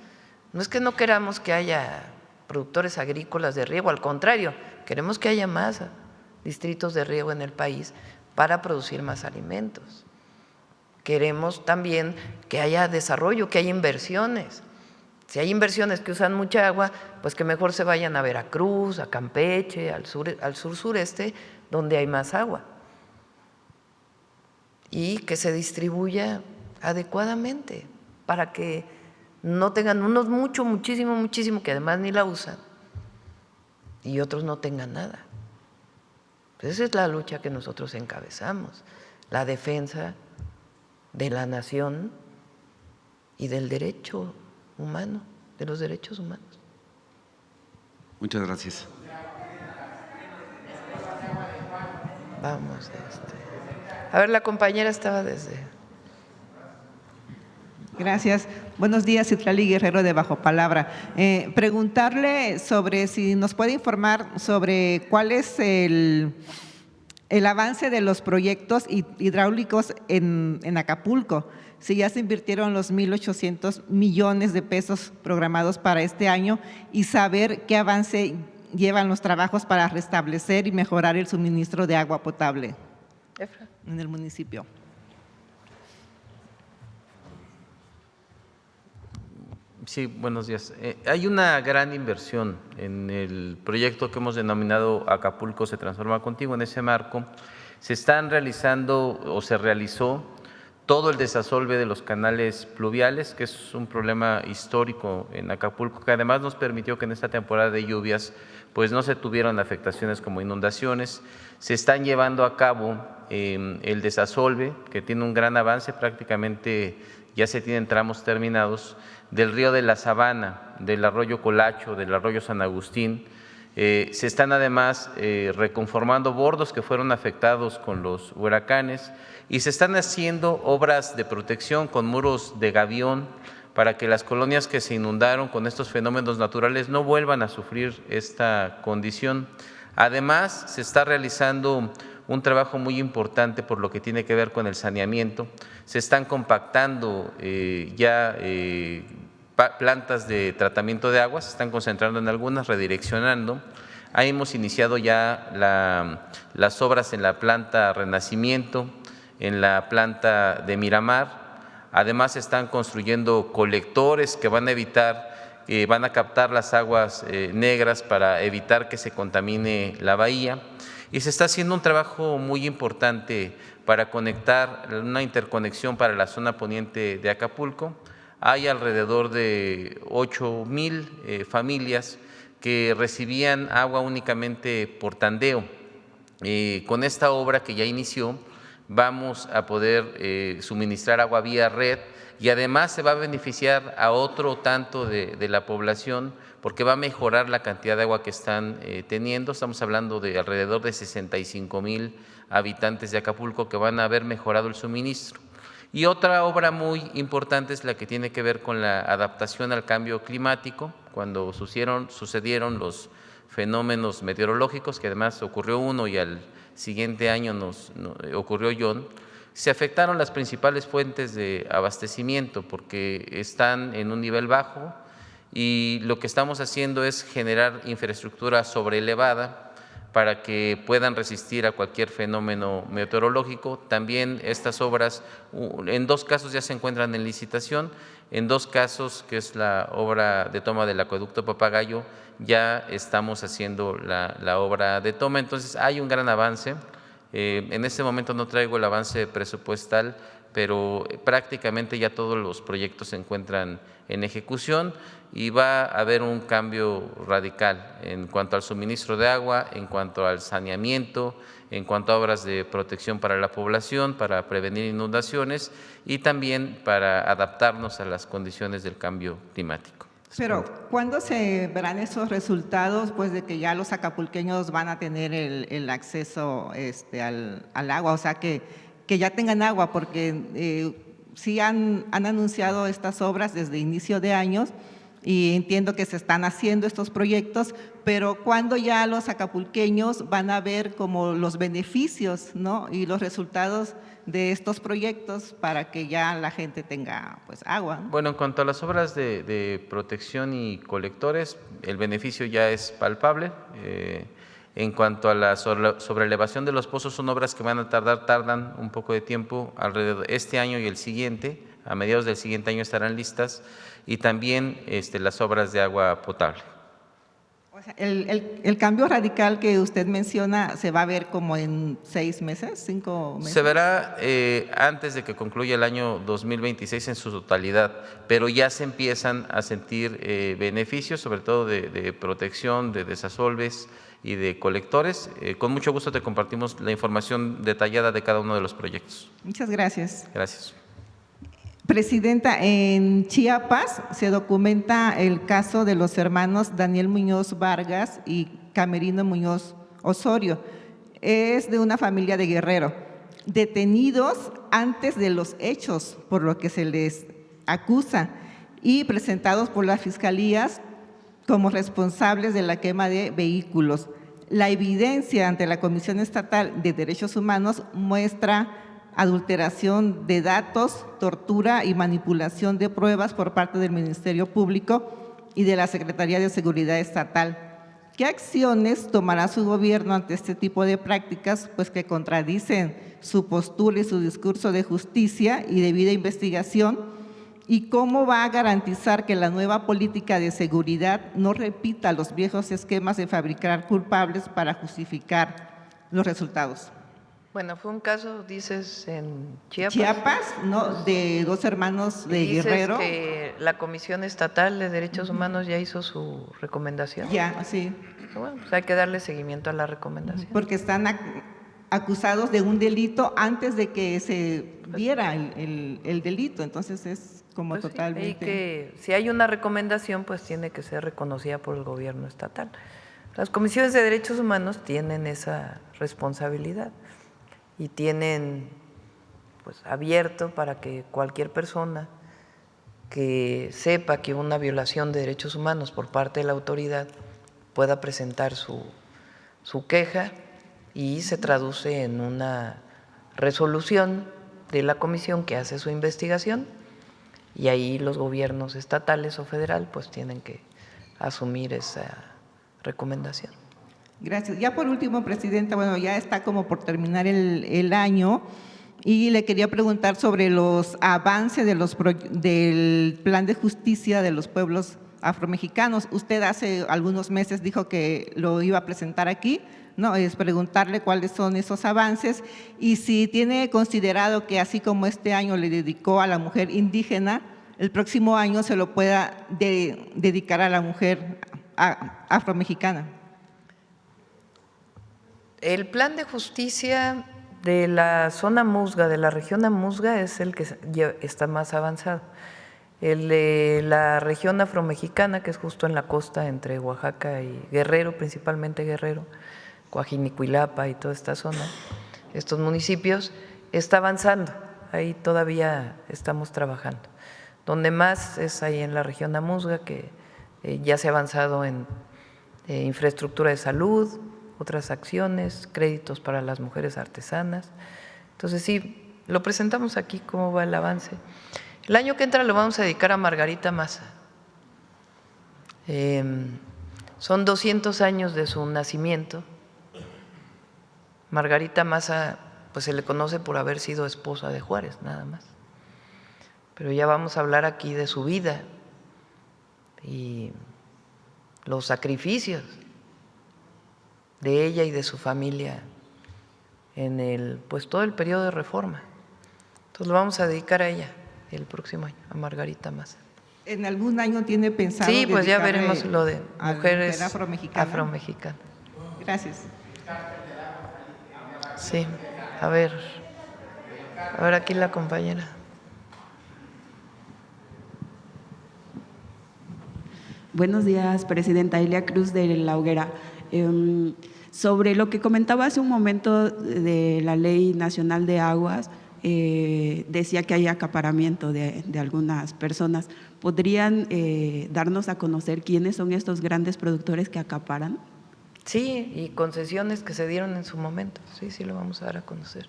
No es que no queramos que haya productores agrícolas de riego, al contrario, queremos que haya más distritos de riego en el país para producir más alimentos. Queremos también que haya desarrollo, que haya inversiones. Si hay inversiones que usan mucha agua, pues que mejor se vayan a Veracruz, a Campeche, al sur-sureste, donde hay más agua. Y que se distribuya adecuadamente para que no tengan unos muchísimo, que además ni la usan, y otros no tengan nada. Pues esa es la lucha que nosotros encabezamos, la defensa de la nación y del derecho humano, de los derechos humanos. Muchas gracias. Vamos, a ver, la compañera estaba desde… Gracias. Buenos días, Citlali Guerrero de Bajo Palabra. Preguntarle sobre si nos puede informar sobre cuál es el avance de los proyectos hidráulicos en Acapulco, si ya se invirtieron los 1.800 millones de pesos programados para este año y saber qué avance llevan los trabajos para restablecer y mejorar el suministro de agua potable en el municipio. Sí, buenos días. Hay una gran inversión en el proyecto que hemos denominado Acapulco se transforma contigo. En ese marco se están realizando o se realizó todo el desasolve de los canales pluviales, que es un problema histórico en Acapulco, que además nos permitió que en esta temporada de lluvias pues no se tuvieron afectaciones como inundaciones. Se están llevando a cabo el desasolve, que tiene un gran avance, prácticamente ya se tienen tramos terminados, del río de la Sabana, del arroyo Colacho, del arroyo San Agustín. Se están además reconformando bordos que fueron afectados con los huracanes y se están haciendo obras de protección con muros de gavión para que las colonias que se inundaron con estos fenómenos naturales no vuelvan a sufrir esta condición. Además, se está realizando un trabajo muy importante por lo que tiene que ver con el saneamiento. Se están compactando plantas de tratamiento de aguas, se están concentrando en algunas, redireccionando. Ahí hemos iniciado ya las obras en la planta Renacimiento, en la planta de Miramar. Además, se están construyendo colectores que van a evitar, van a captar las aguas negras para evitar que se contamine la bahía. Y se está haciendo un trabajo muy importante para conectar, una interconexión para la zona poniente de Acapulco. Hay alrededor de 8,000 familias que recibían agua únicamente por tandeo. Con esta obra que ya inició, vamos a poder suministrar agua vía red y además se va a beneficiar a otro tanto de la población porque va a mejorar la cantidad de agua que están teniendo. Estamos hablando de alrededor de 65,000 habitantes de Acapulco que van a haber mejorado el suministro. Y otra obra muy importante es la que tiene que ver con la adaptación al cambio climático, cuando sucedieron los fenómenos meteorológicos, que además ocurrió uno y al siguiente año ocurrió John. Se afectaron las principales fuentes de abastecimiento porque están en un nivel bajo y lo que estamos haciendo es generar infraestructura sobreelevada para que puedan resistir a cualquier fenómeno meteorológico. También estas obras, en 2 casos ya se encuentran en licitación, en 2 casos, que es la obra de toma del acueducto Papagayo, ya estamos haciendo la obra de toma. Entonces hay un gran avance. En este momento no traigo el avance presupuestal, pero prácticamente ya todos los proyectos se encuentran en ejecución y va a haber un cambio radical en cuanto al suministro de agua, en cuanto al saneamiento, en cuanto a obras de protección para la población, para prevenir inundaciones y también para adaptarnos a las condiciones del cambio climático. Pero, ¿cuándo se verán esos resultados, pues, de que ya los acapulqueños van a tener el acceso al agua? O sea, que ya tengan agua, porque sí han anunciado estas obras desde inicio de años y entiendo que se están haciendo estos proyectos, pero ¿cuándo ya los acapulqueños van a ver como los beneficios, ¿no?, y los resultados de estos proyectos para que ya la gente tenga, pues, agua? Bueno, en cuanto a las obras de protección y colectores, el beneficio ya es palpable. En cuanto a la sobreelevación de los pozos, son obras que van a tardan un poco de tiempo, alrededor este año y el siguiente, a mediados del siguiente año estarán listas, y también las obras de agua potable. O sea, el cambio radical que usted menciona se va a ver como en 6 meses, 5 meses. Se verá antes de que concluya el año 2026 en su totalidad, pero ya se empiezan a sentir beneficios, sobre todo de protección, de desasolves y de colectores. Con mucho gusto te compartimos la información detallada de cada uno de los proyectos. Muchas gracias. Gracias. Presidenta, en Chiapas se documenta el caso de los hermanos Daniel Muñoz Vargas y Camerino Muñoz Osorio. Es de una familia de Guerrero, detenidos antes de los hechos por lo que se les acusa y presentados por las fiscalías como responsables de la quema de vehículos. La evidencia ante la Comisión Estatal de Derechos Humanos muestra adulteración de datos, tortura y manipulación de pruebas por parte del Ministerio Público y de la Secretaría de Seguridad Estatal. ¿Qué acciones tomará su gobierno ante este tipo de prácticas, pues, que contradicen su postura y su discurso de justicia y debida investigación? ¿Y cómo va a garantizar que la nueva política de seguridad no repita los viejos esquemas de fabricar culpables para justificar los resultados? Bueno, fue un caso, dices, en Chiapas. Chiapas, ¿no? De dos hermanos de Dices Guerrero. que la Comisión Estatal de Derechos Humanos ya hizo su recomendación. Ya, sí. Bueno, pues hay que darle seguimiento a la recomendación. Porque están acusados de un delito antes de que se diera el delito. Entonces es como Pues sí, totalmente… y que si hay una recomendación, pues tiene que ser reconocida por el gobierno estatal. Las comisiones de derechos humanos tienen esa responsabilidad y tienen pues abierto para que cualquier persona que sepa que hubo una violación de derechos humanos por parte de la autoridad pueda presentar su queja y se traduce en una resolución de la comisión que hace su investigación, y ahí los gobiernos estatales o federal pues tienen que asumir esa recomendación. Gracias. Ya por último, Presidenta, bueno, ya está como por terminar el año y le quería preguntar sobre los avances del plan de justicia de los pueblos afromexicanos. Usted hace algunos meses dijo que lo iba a presentar aquí, ¿no? Es preguntarle cuáles son esos avances y si tiene considerado que así como este año le dedicó a la mujer indígena, el próximo año se lo pueda dedicar a la mujer afromexicana. El plan de justicia de la zona Musga, de la región Amusga, es el que está más avanzado. El de la región afromexicana, que es justo en la costa entre Oaxaca y Guerrero, principalmente Guerrero, Coajinicuilapa y toda esta zona, estos municipios, está avanzando. Ahí todavía estamos trabajando. Donde más es ahí en la región Amusga, que ya se ha avanzado en infraestructura de salud, otras acciones, créditos para las mujeres artesanas. Entonces sí, lo presentamos aquí cómo va el avance. El año que entra lo vamos a dedicar a Margarita Maza. Son 200 años de su nacimiento. Margarita Maza pues se le conoce por haber sido esposa de Juárez, nada más. Pero ya vamos a hablar aquí de su vida y los sacrificios de ella y de su familia en pues todo el periodo de reforma. Entonces lo vamos a dedicar a ella el próximo año, a Margarita Maza. ¿En algún año tiene pensado? Sí, pues ya dedicarle veremos lo de mujeres afromexicanas. Gracias. Sí, a ver aquí la compañera. Buenos días, Presidenta. Elia Cruz de La Hoguera. Sobre lo que comentaba hace un momento de la Ley Nacional de Aguas, decía que hay acaparamiento de algunas personas. ¿Podrían darnos a conocer quiénes son estos grandes productores que acaparan? Sí, y concesiones que se dieron en su momento. Sí, lo vamos a dar a conocer.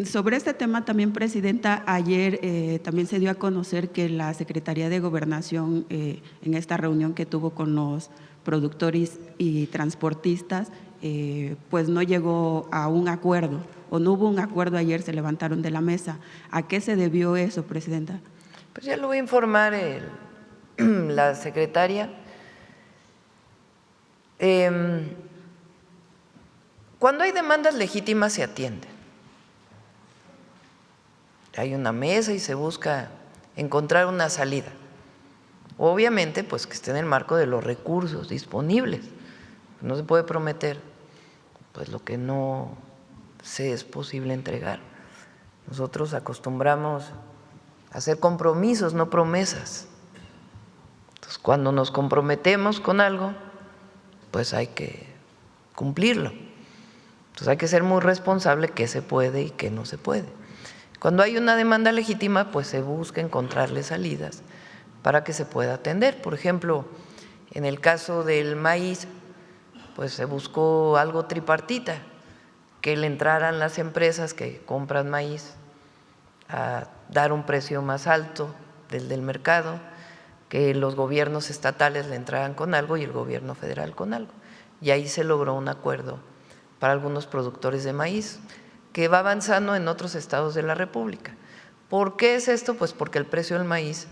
Sobre este tema también, Presidenta, ayer también se dio a conocer que la Secretaría de Gobernación, en esta reunión que tuvo con los productores y transportistas, pues no llegó a un acuerdo, o no hubo un acuerdo ayer, se levantaron de la mesa. ¿A qué se debió eso, Presidenta? Pues ya lo voy a informar la secretaria. Cuando hay demandas legítimas se atienden. Hay una mesa y se busca encontrar una salida. Obviamente, pues que esté en el marco de los recursos disponibles. No se puede prometer pues lo que no se es posible entregar. Nosotros acostumbramos a hacer compromisos, no promesas. Entonces, cuando nos comprometemos con algo, pues hay que cumplirlo. Entonces hay que ser muy responsable qué se puede y qué no se puede. Cuando hay una demanda legítima, pues se busca encontrarle salidas para que se pueda atender. Por ejemplo, en el caso del maíz, pues se buscó algo tripartita, que le entraran las empresas que compran maíz a dar un precio más alto del mercado, que los gobiernos estatales le entraran con algo y el gobierno federal con algo. Y ahí se logró un acuerdo para algunos productores de maíz, que va avanzando en otros estados de la República. ¿Por qué es esto? Pues porque el precio del maíz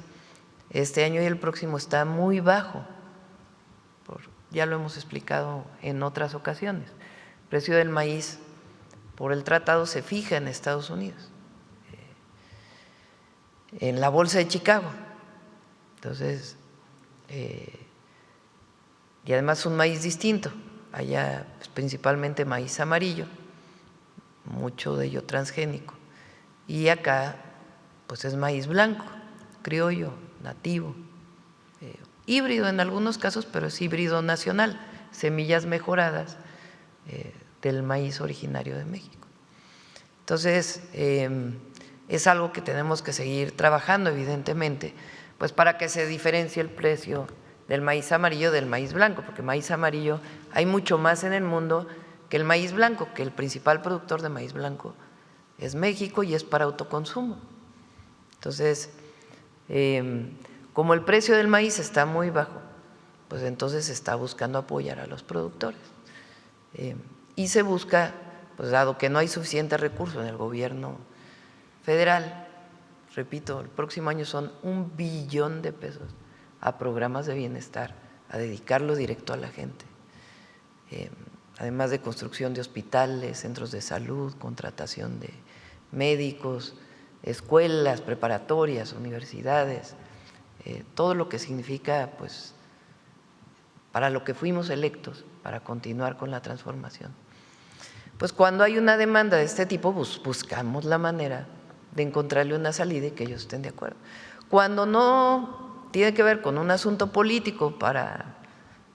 este año y el próximo está muy bajo. Ya lo hemos explicado en otras ocasiones. El precio del maíz por el tratado se fija en Estados Unidos, en la Bolsa de Chicago. Entonces, y además un maíz distinto, allá pues, principalmente maíz amarillo, mucho de ello transgénico, y acá pues es maíz blanco, criollo, nativo, híbrido en algunos casos, pero es híbrido nacional, semillas mejoradas del maíz originario de México. Entonces, es algo que tenemos que seguir trabajando, evidentemente, pues para que se diferencie el precio del maíz amarillo del maíz blanco, porque maíz amarillo hay mucho más en el mundo que el maíz blanco, que el principal productor de maíz blanco es México y es para autoconsumo. Entonces, como el precio del maíz está muy bajo, pues entonces se está buscando apoyar a los productores. Y se busca, pues dado que no hay suficiente recurso en el gobierno federal, repito, el próximo año son $1 billón a programas de bienestar, a dedicarlo directo a la gente, además de construcción de hospitales, centros de salud, contratación de médicos, escuelas preparatorias, universidades, todo lo que significa, pues, para lo que fuimos electos, para continuar con la transformación. Pues cuando hay una demanda de este tipo, buscamos la manera de encontrarle una salida y que ellos estén de acuerdo. Cuando no tiene que ver con un asunto político para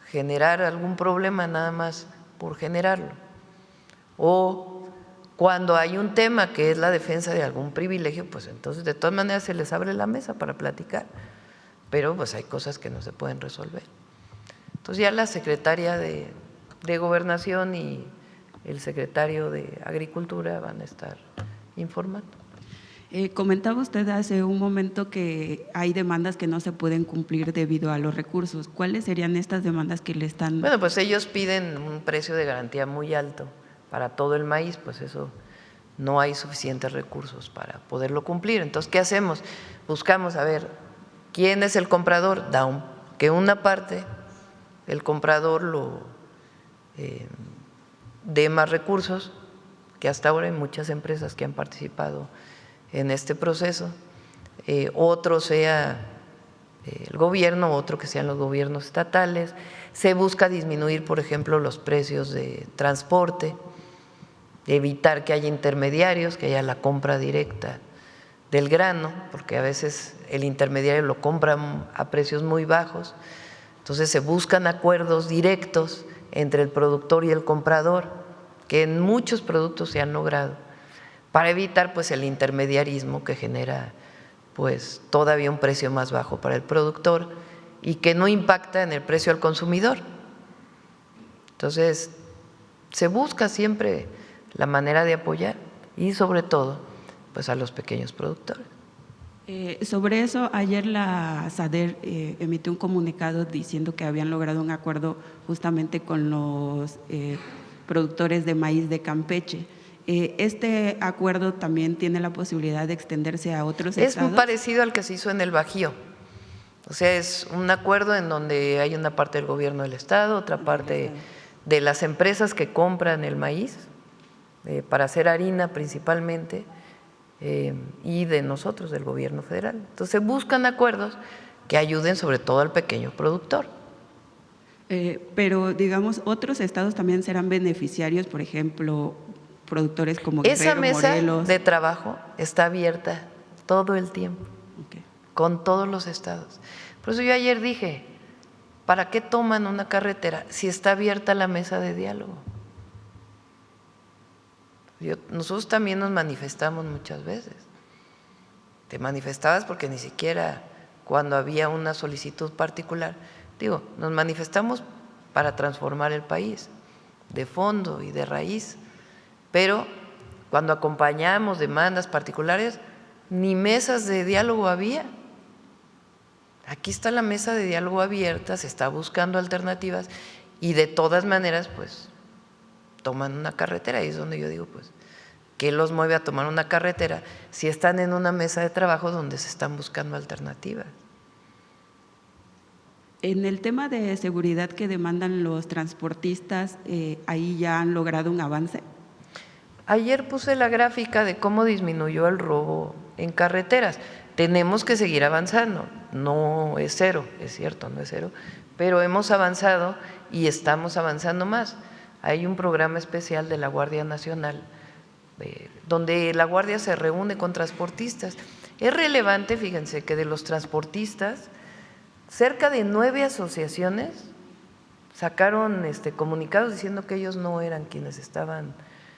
generar algún problema nada más por generarlo, o cuando hay un tema que es la defensa de algún privilegio, pues entonces de todas maneras se les abre la mesa para platicar, pero pues hay cosas que no se pueden resolver. Entonces ya la secretaria de Gobernación y el secretario de Agricultura van a estar informando. Comentaba usted hace un momento que hay demandas que no se pueden cumplir debido a los recursos. ¿Cuáles serían estas demandas que le están? Bueno, pues ellos piden un precio de garantía muy alto para todo el maíz, pues eso no hay suficientes recursos para poderlo cumplir. Entonces, ¿qué hacemos? Buscamos a ver quién es el comprador, que una parte el comprador lo dé más recursos, que hasta ahora hay muchas empresas que han participado en este proceso, otro sea el gobierno, otro que sean los gobiernos estatales. Se busca disminuir, por ejemplo, los precios de transporte, evitar que haya intermediarios, que haya la compra directa del grano, porque a veces el intermediario lo compra a precios muy bajos. Entonces se buscan acuerdos directos entre el productor y el comprador, que en muchos productos se han logrado, para evitar pues el intermediarismo que genera pues todavía un precio más bajo para el productor y que no impacta en el precio al consumidor. Entonces, se busca siempre la manera de apoyar y sobre todo pues a los pequeños productores. Sobre eso, ayer la SADER emitió un comunicado diciendo que habían logrado un acuerdo justamente con los productores de maíz de Campeche. ¿Este acuerdo también tiene la posibilidad de extenderse a otros estados? Es muy parecido al que se hizo en el Bajío. O sea, es un acuerdo en donde hay una parte del gobierno del estado, otra parte de las empresas que compran el maíz para hacer harina principalmente, y de nosotros, del gobierno federal. Entonces buscan acuerdos que ayuden sobre todo al pequeño productor. Pero digamos, otros estados también serán beneficiarios, por ejemplo, productores como Guerrero, Esa mesa Morelos. de trabajo está abierta todo el tiempo, Okay. con todos los estados. Por eso yo ayer dije, ¿para qué toman una carretera si está abierta la mesa de diálogo? Nosotros también nos manifestamos muchas veces. Te manifestabas porque ni siquiera cuando había una solicitud particular, nos manifestamos para transformar el país de fondo y de raíz, pero cuando acompañamos demandas particulares, ni mesas de diálogo había. Aquí está la mesa de diálogo abierta, se está buscando alternativas y de todas maneras, pues, toman una carretera. Y es donde yo digo, pues, ¿qué los mueve a tomar una carretera si están en una mesa de trabajo donde se están buscando alternativas? En el tema de seguridad que demandan los transportistas, ¿ahí ya han logrado un avance? Ayer puse la gráfica de cómo disminuyó el robo en carreteras. Tenemos que seguir avanzando. No es cero, es cierto, no es cero, pero hemos avanzado y estamos avanzando más. Hay un programa especial de la Guardia Nacional donde la Guardia se reúne con transportistas. Es relevante, fíjense, que de los transportistas, cerca de 9 asociaciones sacaron comunicados diciendo que ellos no eran quienes estaban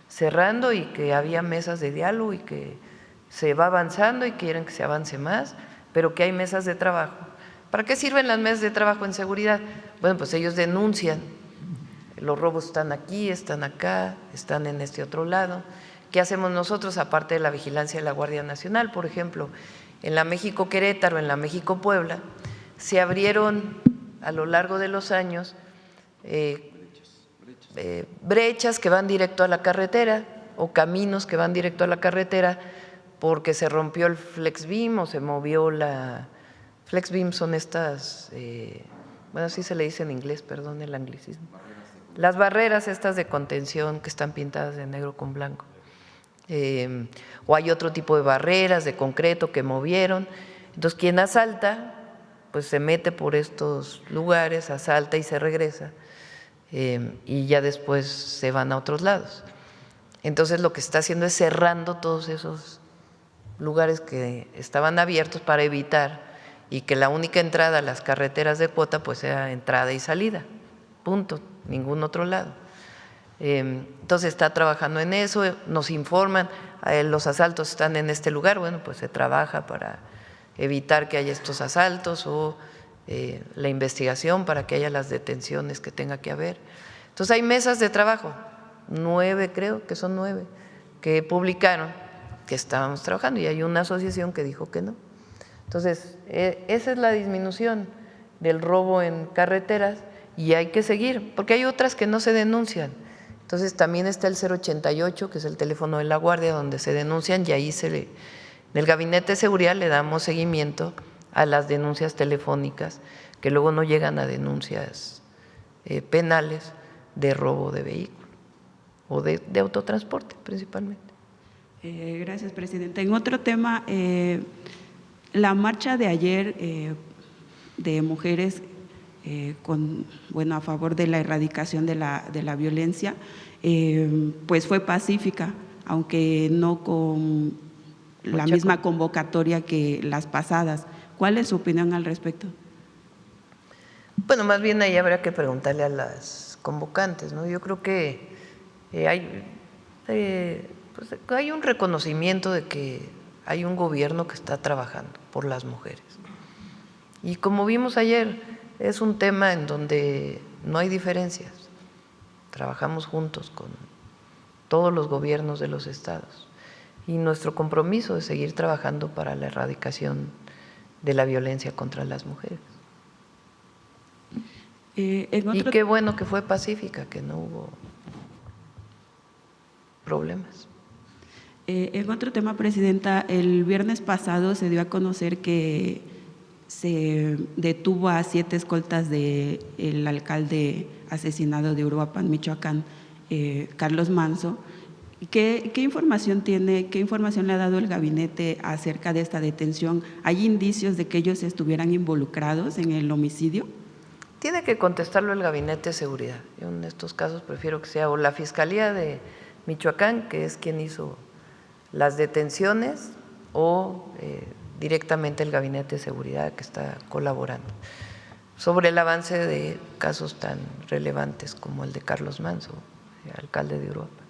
cerrando y que había mesas de diálogo y que se va avanzando y quieren que se avance más, pero que hay mesas de trabajo. ¿Para qué sirven las mesas de trabajo en seguridad? Bueno, pues ellos denuncian, los robos están aquí, están acá, están en este otro lado. ¿Qué hacemos nosotros aparte de la vigilancia de la Guardia Nacional? Por ejemplo, en la México-Querétaro, en la México-Puebla, se abrieron a lo largo de los años brechas que van directo a la carretera o caminos que van directo a la carretera porque se rompió el flex beam o se movió la… Flex beam son estas, bueno, así se le dice en inglés, perdón el anglicismo. Las barreras estas de contención que están pintadas de negro con blanco. O hay otro tipo de barreras de concreto que movieron. Entonces, quien asalta, pues se mete por estos lugares, asalta y se regresa. Y ya después se van a otros lados. Entonces, lo que está haciendo es cerrando todos esos lugares que estaban abiertos para evitar y que la única entrada a las carreteras de cuota pues sea entrada y salida, punto, ningún otro lado. Entonces está trabajando en eso, nos informan, los asaltos están en este lugar, bueno, pues se trabaja para evitar que haya estos asaltos o la investigación para que haya las detenciones que tenga que haber. Entonces hay mesas de trabajo, 9 creo que son 9, que publicaron que estábamos trabajando y hay una asociación que dijo que no. Entonces, esa es la disminución del robo en carreteras y hay que seguir, porque hay otras que no se denuncian. Entonces, también está el 088, que es el teléfono de la Guardia, donde se denuncian y ahí en el Gabinete de Seguridad le damos seguimiento a las denuncias telefónicas, que luego no llegan a denuncias penales de robo de vehículo o de autotransporte principalmente. Gracias, Presidenta. En otro tema, la marcha de ayer de mujeres a favor de la erradicación de la violencia, pues fue pacífica, aunque no con la misma convocatoria que las pasadas. ¿Cuál es su opinión al respecto? Bueno, más bien ahí habría que preguntarle a las convocantes, ¿no? Yo creo que hay un reconocimiento de que hay un gobierno que está trabajando por las mujeres. Y como vimos ayer, es un tema en donde no hay diferencias. Trabajamos juntos con todos los gobiernos de los estados. Y nuestro compromiso es seguir trabajando para la erradicación de la violencia contra las mujeres. Y qué bueno que fue pacífica, que no hubo problemas. En otro tema, Presidenta, el viernes pasado se dio a conocer que se detuvo a 7 escoltas del alcalde asesinado de Uruapan, Michoacán, Carlos Manso. ¿Qué información tiene, qué información le ha dado el gabinete acerca de esta detención? ¿Hay indicios de que ellos estuvieran involucrados en el homicidio? Tiene que contestarlo el Gabinete de Seguridad. Yo en estos casos prefiero que sea o la Fiscalía de Michoacán, que es quien hizo las detenciones, o directamente el Gabinete de Seguridad que está colaborando sobre el avance de casos tan relevantes como el de Carlos Manso, alcalde de Uruapan.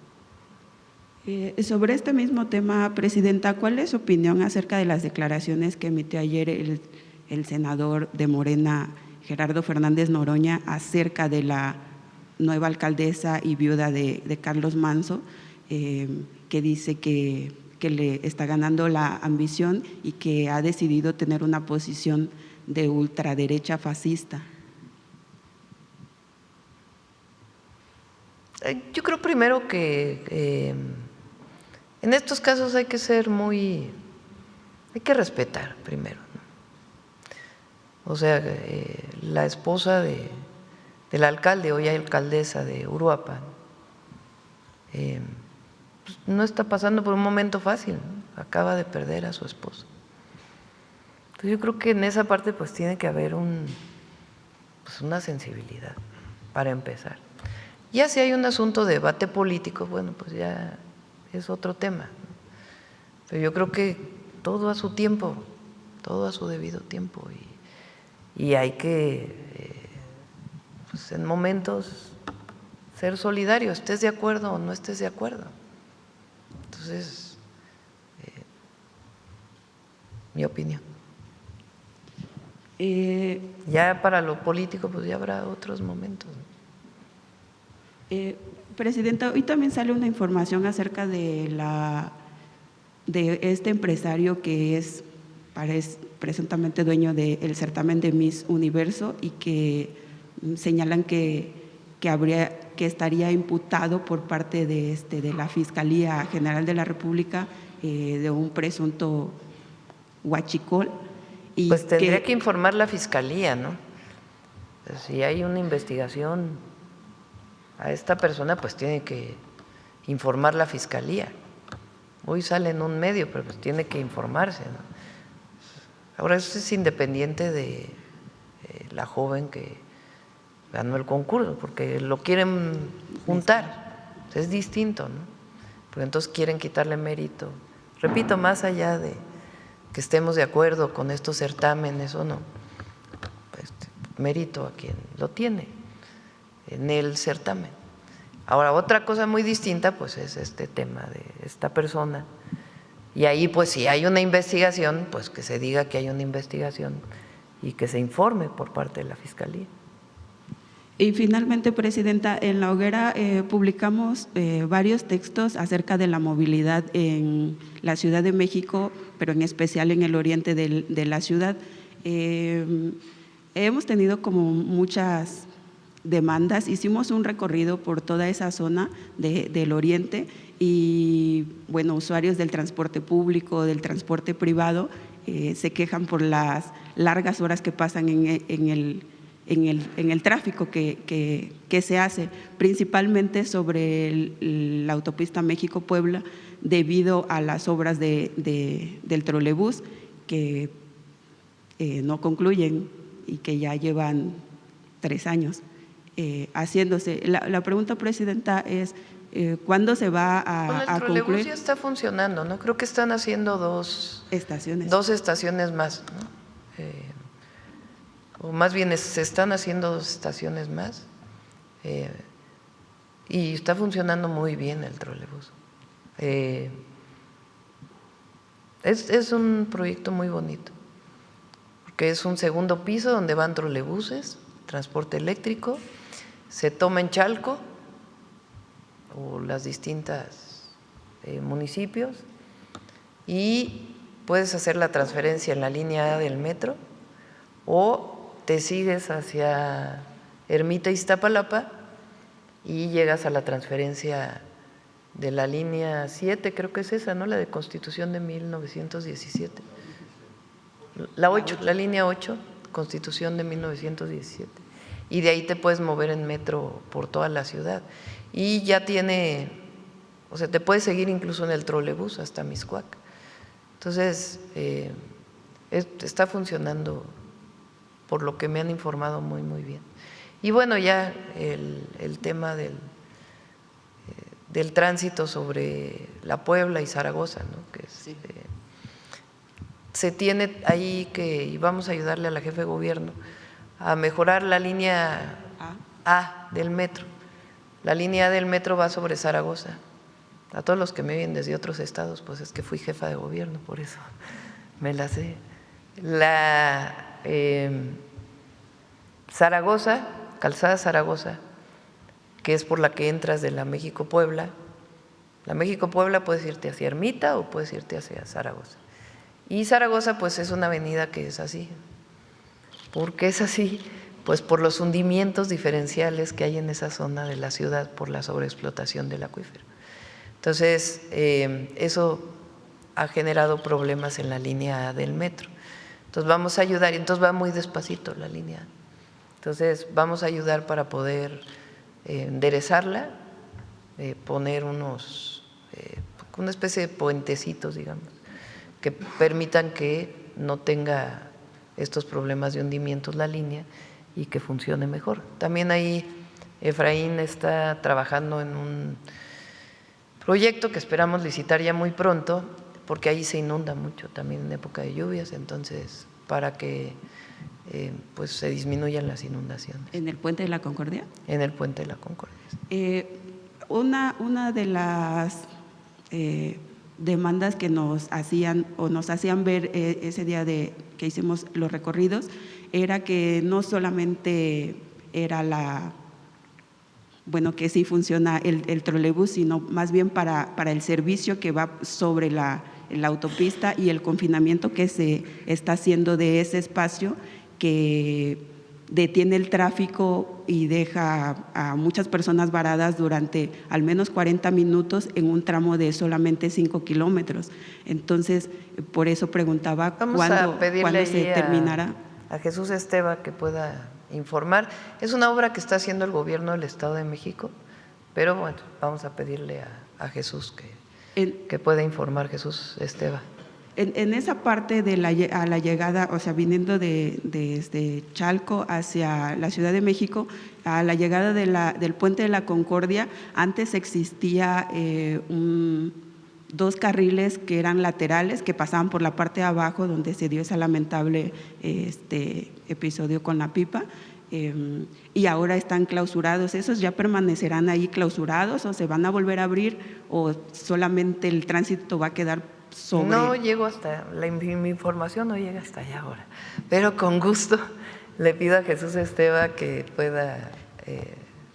Sobre este mismo tema, Presidenta, ¿cuál es su opinión acerca de las declaraciones que emitió ayer el senador de Morena, Gerardo Fernández Noroña, acerca de la nueva alcaldesa y viuda de Carlos Manso, que dice que le está ganando la ambición y que ha decidido tener una posición de ultraderecha fascista? Yo creo primero que en estos casos hay que hay que respetar primero, ¿no? O sea, la esposa del alcalde, hoy alcaldesa de Uruapan, pues, no está pasando por un momento fácil, ¿no? Acaba de perder a su esposo. Entonces yo creo que en esa parte pues tiene que haber pues una sensibilidad para empezar. Ya si hay un asunto de debate político, bueno, pues ya es otro tema, ¿no? Pero yo creo que todo a su tiempo, todo a su debido tiempo, y hay que, pues en momentos, ser solidario, estés de acuerdo o no estés de acuerdo. Entonces, mi opinión. Ya para lo político, pues ya habrá otros momentos, ¿no? Presidenta, hoy también sale una información acerca de este empresario que es presuntamente dueño del certamen de Miss Universo y que señalan que estaría imputado por parte de la Fiscalía General de la República de un presunto huachicol. Y pues tendría que informar la Fiscalía, ¿no? Si hay una investigación a esta persona, pues tiene que informar la Fiscalía. Hoy sale en un medio, pero pues tiene que informarse, ¿no? Ahora eso es independiente de la joven que ganó el concurso, porque lo quieren juntar, es distinto, ¿no? Porque entonces quieren quitarle mérito. Repito, más allá de que estemos de acuerdo con estos certámenes o no, pues, mérito a quien lo tiene en el certamen. Ahora, otra cosa muy distinta pues es este tema de esta persona, y ahí pues si hay una investigación, pues que se diga que hay una investigación y que se informe por parte de la Fiscalía. Y finalmente, Presidenta, en La Hoguera publicamos varios textos acerca de la movilidad en la Ciudad de México, pero en especial en el oriente de la ciudad. Hemos tenido como muchas demandas, hicimos un recorrido por toda esa zona del oriente y, bueno, usuarios del transporte público, del transporte privado, se quejan por las largas horas que pasan en el tráfico que se hace, principalmente sobre la autopista México-Puebla, debido a las obras del trolebús que no concluyen y que ya llevan 3 años haciéndose. La pregunta, Presidenta, es ¿cuándo se va Bueno, a el trolebús concluir? ya está funcionando, ¿no? Creo que están haciendo dos estaciones más, ¿no? O más bien se están haciendo 2 estaciones más, y está funcionando muy bien el trolebús. Es un proyecto muy bonito, porque es un segundo piso donde van trolebuses, transporte eléctrico, se toma en Chalco o las distintas municipios, y puedes hacer la transferencia en la línea A del metro, o te sigues hacia Ermita Iztapalapa y llegas a la transferencia de la línea 7, creo que es esa, ¿no? La de Constitución de 1917. La 8, la línea 8, Constitución de 1917. Y de ahí te puedes mover en metro por toda la ciudad. Y ya tiene, o sea, te puedes seguir incluso en el trolebús hasta Mixcoac. Entonces, está funcionando, por lo que me han informado, muy, muy bien. Y bueno, ya el tema del tránsito sobre la Puebla y Zaragoza, ¿no? Que sí. Se tiene ahí que, y vamos a ayudarle a la jefe de gobierno a mejorar la línea A del metro. La línea A del metro va sobre Zaragoza. A todos los que me oyen desde otros estados, pues es que fui jefa de gobierno, por eso me la sé. La Zaragoza, calzada Zaragoza, que es por la que entras de la México-Puebla. La México-Puebla puedes irte hacia Ermita o puedes irte hacia Zaragoza. Y Zaragoza pues es una avenida que es así. ¿Por qué es así? Pues por los hundimientos diferenciales que hay en esa zona de la ciudad por la sobreexplotación del acuífero. Entonces, eso ha generado problemas en la línea A del metro. Entonces vamos a ayudar, y entonces va muy despacito la línea A. Entonces vamos a ayudar para poder enderezarla, poner unos una especie de puentecitos, digamos, que permitan que no tenga estos problemas de hundimientos la línea y que funcione mejor. También ahí Efraín está trabajando en un proyecto que esperamos licitar ya muy pronto, porque ahí se inunda mucho también en época de lluvias, entonces para que pues se disminuyan las inundaciones. ¿En el Puente de la Concordia? En el Puente de la Concordia. Una de las demandas que nos hacían ver ese día que hicimos los recorridos era que no solamente era que sí funciona el trolebús, sino más bien para el servicio que va sobre la autopista y el confinamiento que se está haciendo de ese espacio que detiene el tráfico y deja a muchas personas varadas durante al menos 40 minutos en un tramo de solamente 5 kilómetros. Entonces, por eso preguntaba cuándo se terminará. A Jesús Esteva que pueda informar. Es una obra que está haciendo el gobierno del Estado de México, pero bueno, vamos a pedirle a Jesús que pueda informar, Jesús Esteva. En esa parte a la llegada, o sea, viniendo desde Chalco hacia la Ciudad de México, a la llegada del Puente de la Concordia, antes existía 2 carriles que eran laterales, que pasaban por la parte de abajo donde se dio ese lamentable episodio con la pipa, y ahora están clausurados. ¿Esos ya permanecerán ahí clausurados o se van a volver a abrir o solamente el tránsito va a quedar sobre? No llego mi información no llega hasta allá ahora, pero con gusto le pido a Jesús Esteva que pueda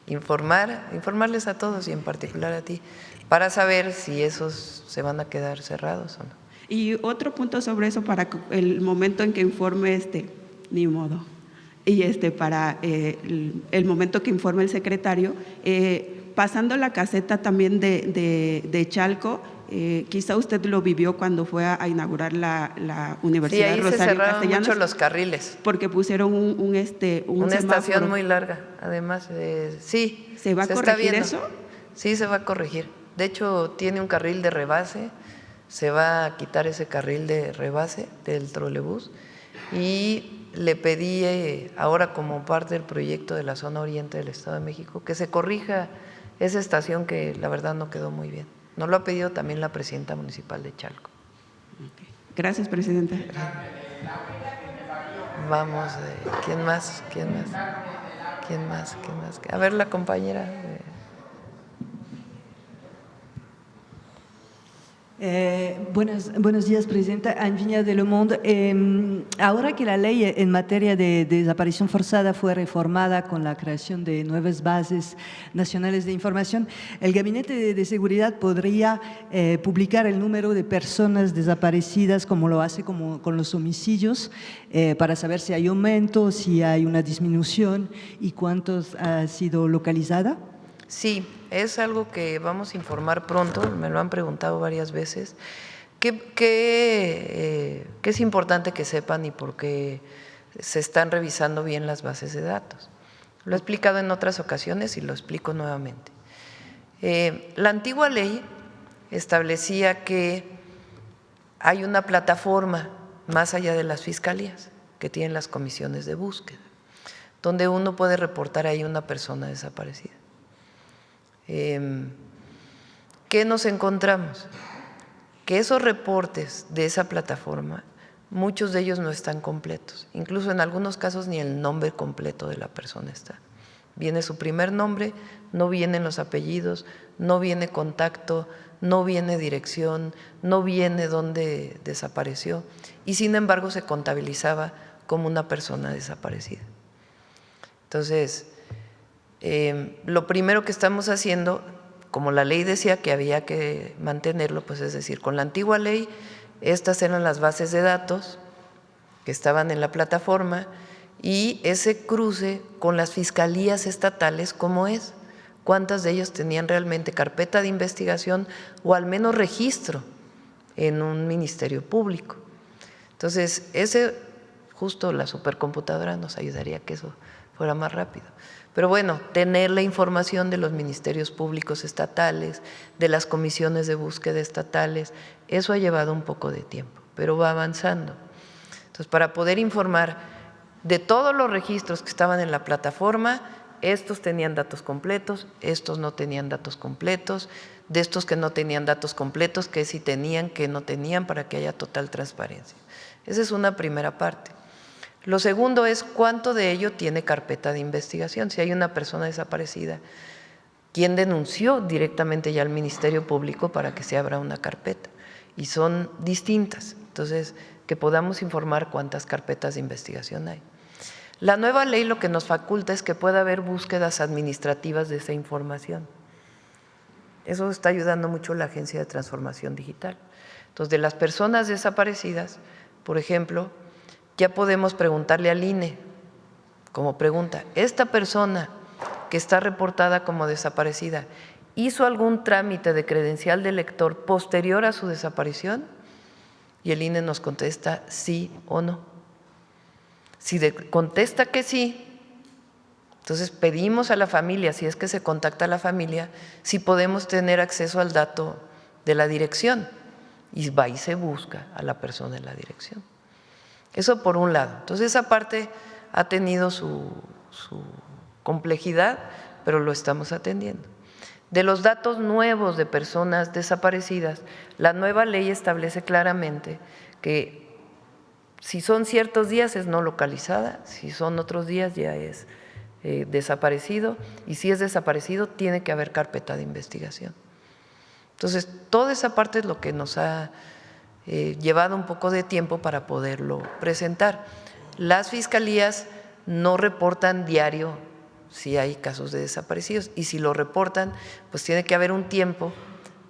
informarles a todos y en particular a ti, para saber si esos se van a quedar cerrados o no. Y otro punto sobre eso, para el momento en que informe ni modo, y para el momento que informe el secretario, pasando la caseta también de Chalco, quizá usted lo vivió cuando fue a inaugurar la Universidad de Rosario Castellanos. Sí, ahí se cerraron mucho los carriles. Porque pusieron una estación muy larga, además. Sí. ¿Se va a corregir eso? Sí, se va a corregir. De hecho, tiene un carril de rebase, se va a quitar ese carril de rebase del trolebús y le pedí ahora como parte del proyecto de la zona oriente del Estado de México que se corrija esa estación que la verdad no quedó muy bien. Nos lo ha pedido también la presidenta municipal de Chalco. Okay. Gracias, presidenta. Vamos, ¿quién más? A ver, la compañera. Buenos días, Presidenta. Anne Viñas de Le Monde. Ahora que la ley en materia de desaparición forzada fue reformada con la creación de nuevas bases nacionales de información, el Gabinete de Seguridad podría publicar el número de personas desaparecidas como lo hace con los homicidios, para saber si hay aumento, si hay una disminución y cuántos ha sido localizada. Sí, es algo que vamos a informar pronto, me lo han preguntado varias veces, que es importante que sepan y porque se están revisando bien las bases de datos. Lo he explicado en otras ocasiones y lo explico nuevamente. La antigua ley establecía que hay una plataforma más allá de las fiscalías que tienen las comisiones de búsqueda, donde uno puede reportar ahí una persona desaparecida. ¿Qué nos encontramos? Que esos reportes de esa plataforma, muchos de ellos no están completos, incluso en algunos casos ni el nombre completo de la persona está. Viene su primer nombre, no vienen los apellidos, no viene contacto, no viene dirección, no viene dónde desapareció y sin embargo se contabilizaba como una persona desaparecida. Entonces, lo primero que estamos haciendo, como la ley decía que había que mantenerlo, pues es decir, con la antigua ley, estas eran las bases de datos que estaban en la plataforma y ese cruce con las fiscalías estatales, ¿cómo es? ¿Cuántas de ellas tenían realmente carpeta de investigación o al menos registro en un ministerio público? Entonces, justo la supercomputadora nos ayudaría a que eso fuera más rápido. Pero bueno, tener la información de los ministerios públicos estatales, de las comisiones de búsqueda estatales, eso ha llevado un poco de tiempo, pero va avanzando. Entonces, para poder informar de todos los registros que estaban en la plataforma, estos tenían datos completos, estos no tenían datos completos, de estos que no tenían datos completos, que sí tenían, que no tenían, para que haya total transparencia. Esa es una primera parte. Lo segundo es cuánto de ello tiene carpeta de investigación. Si hay una persona desaparecida, ¿quién denunció directamente ya al Ministerio Público para que se abra una carpeta? Y son distintas. Entonces, que podamos informar cuántas carpetas de investigación hay. La nueva ley lo que nos faculta es que pueda haber búsquedas administrativas de esa información. Eso está ayudando mucho la Agencia de Transformación Digital. Entonces, de las personas desaparecidas, por ejemplo, ya podemos preguntarle al INE, como pregunta, ¿esta persona que está reportada como desaparecida hizo algún trámite de credencial de lector posterior a su desaparición? Y el INE nos contesta sí o no. Si contesta que sí, entonces pedimos a la familia, si es que se contacta a la familia, si podemos tener acceso al dato de la dirección, y va y se busca a la persona en la dirección. Eso por un lado. Entonces esa parte ha tenido su complejidad, pero lo estamos atendiendo. De los datos nuevos de personas desaparecidas, la nueva ley establece claramente que si son ciertos días es no localizada, si son otros días ya es desaparecido, y si es desaparecido tiene que haber carpeta de investigación. Entonces, toda esa parte es lo que nos ha llevado un poco de tiempo para poderlo presentar. Las fiscalías no reportan diario si hay casos de desaparecidos, y si lo reportan, pues tiene que haber un tiempo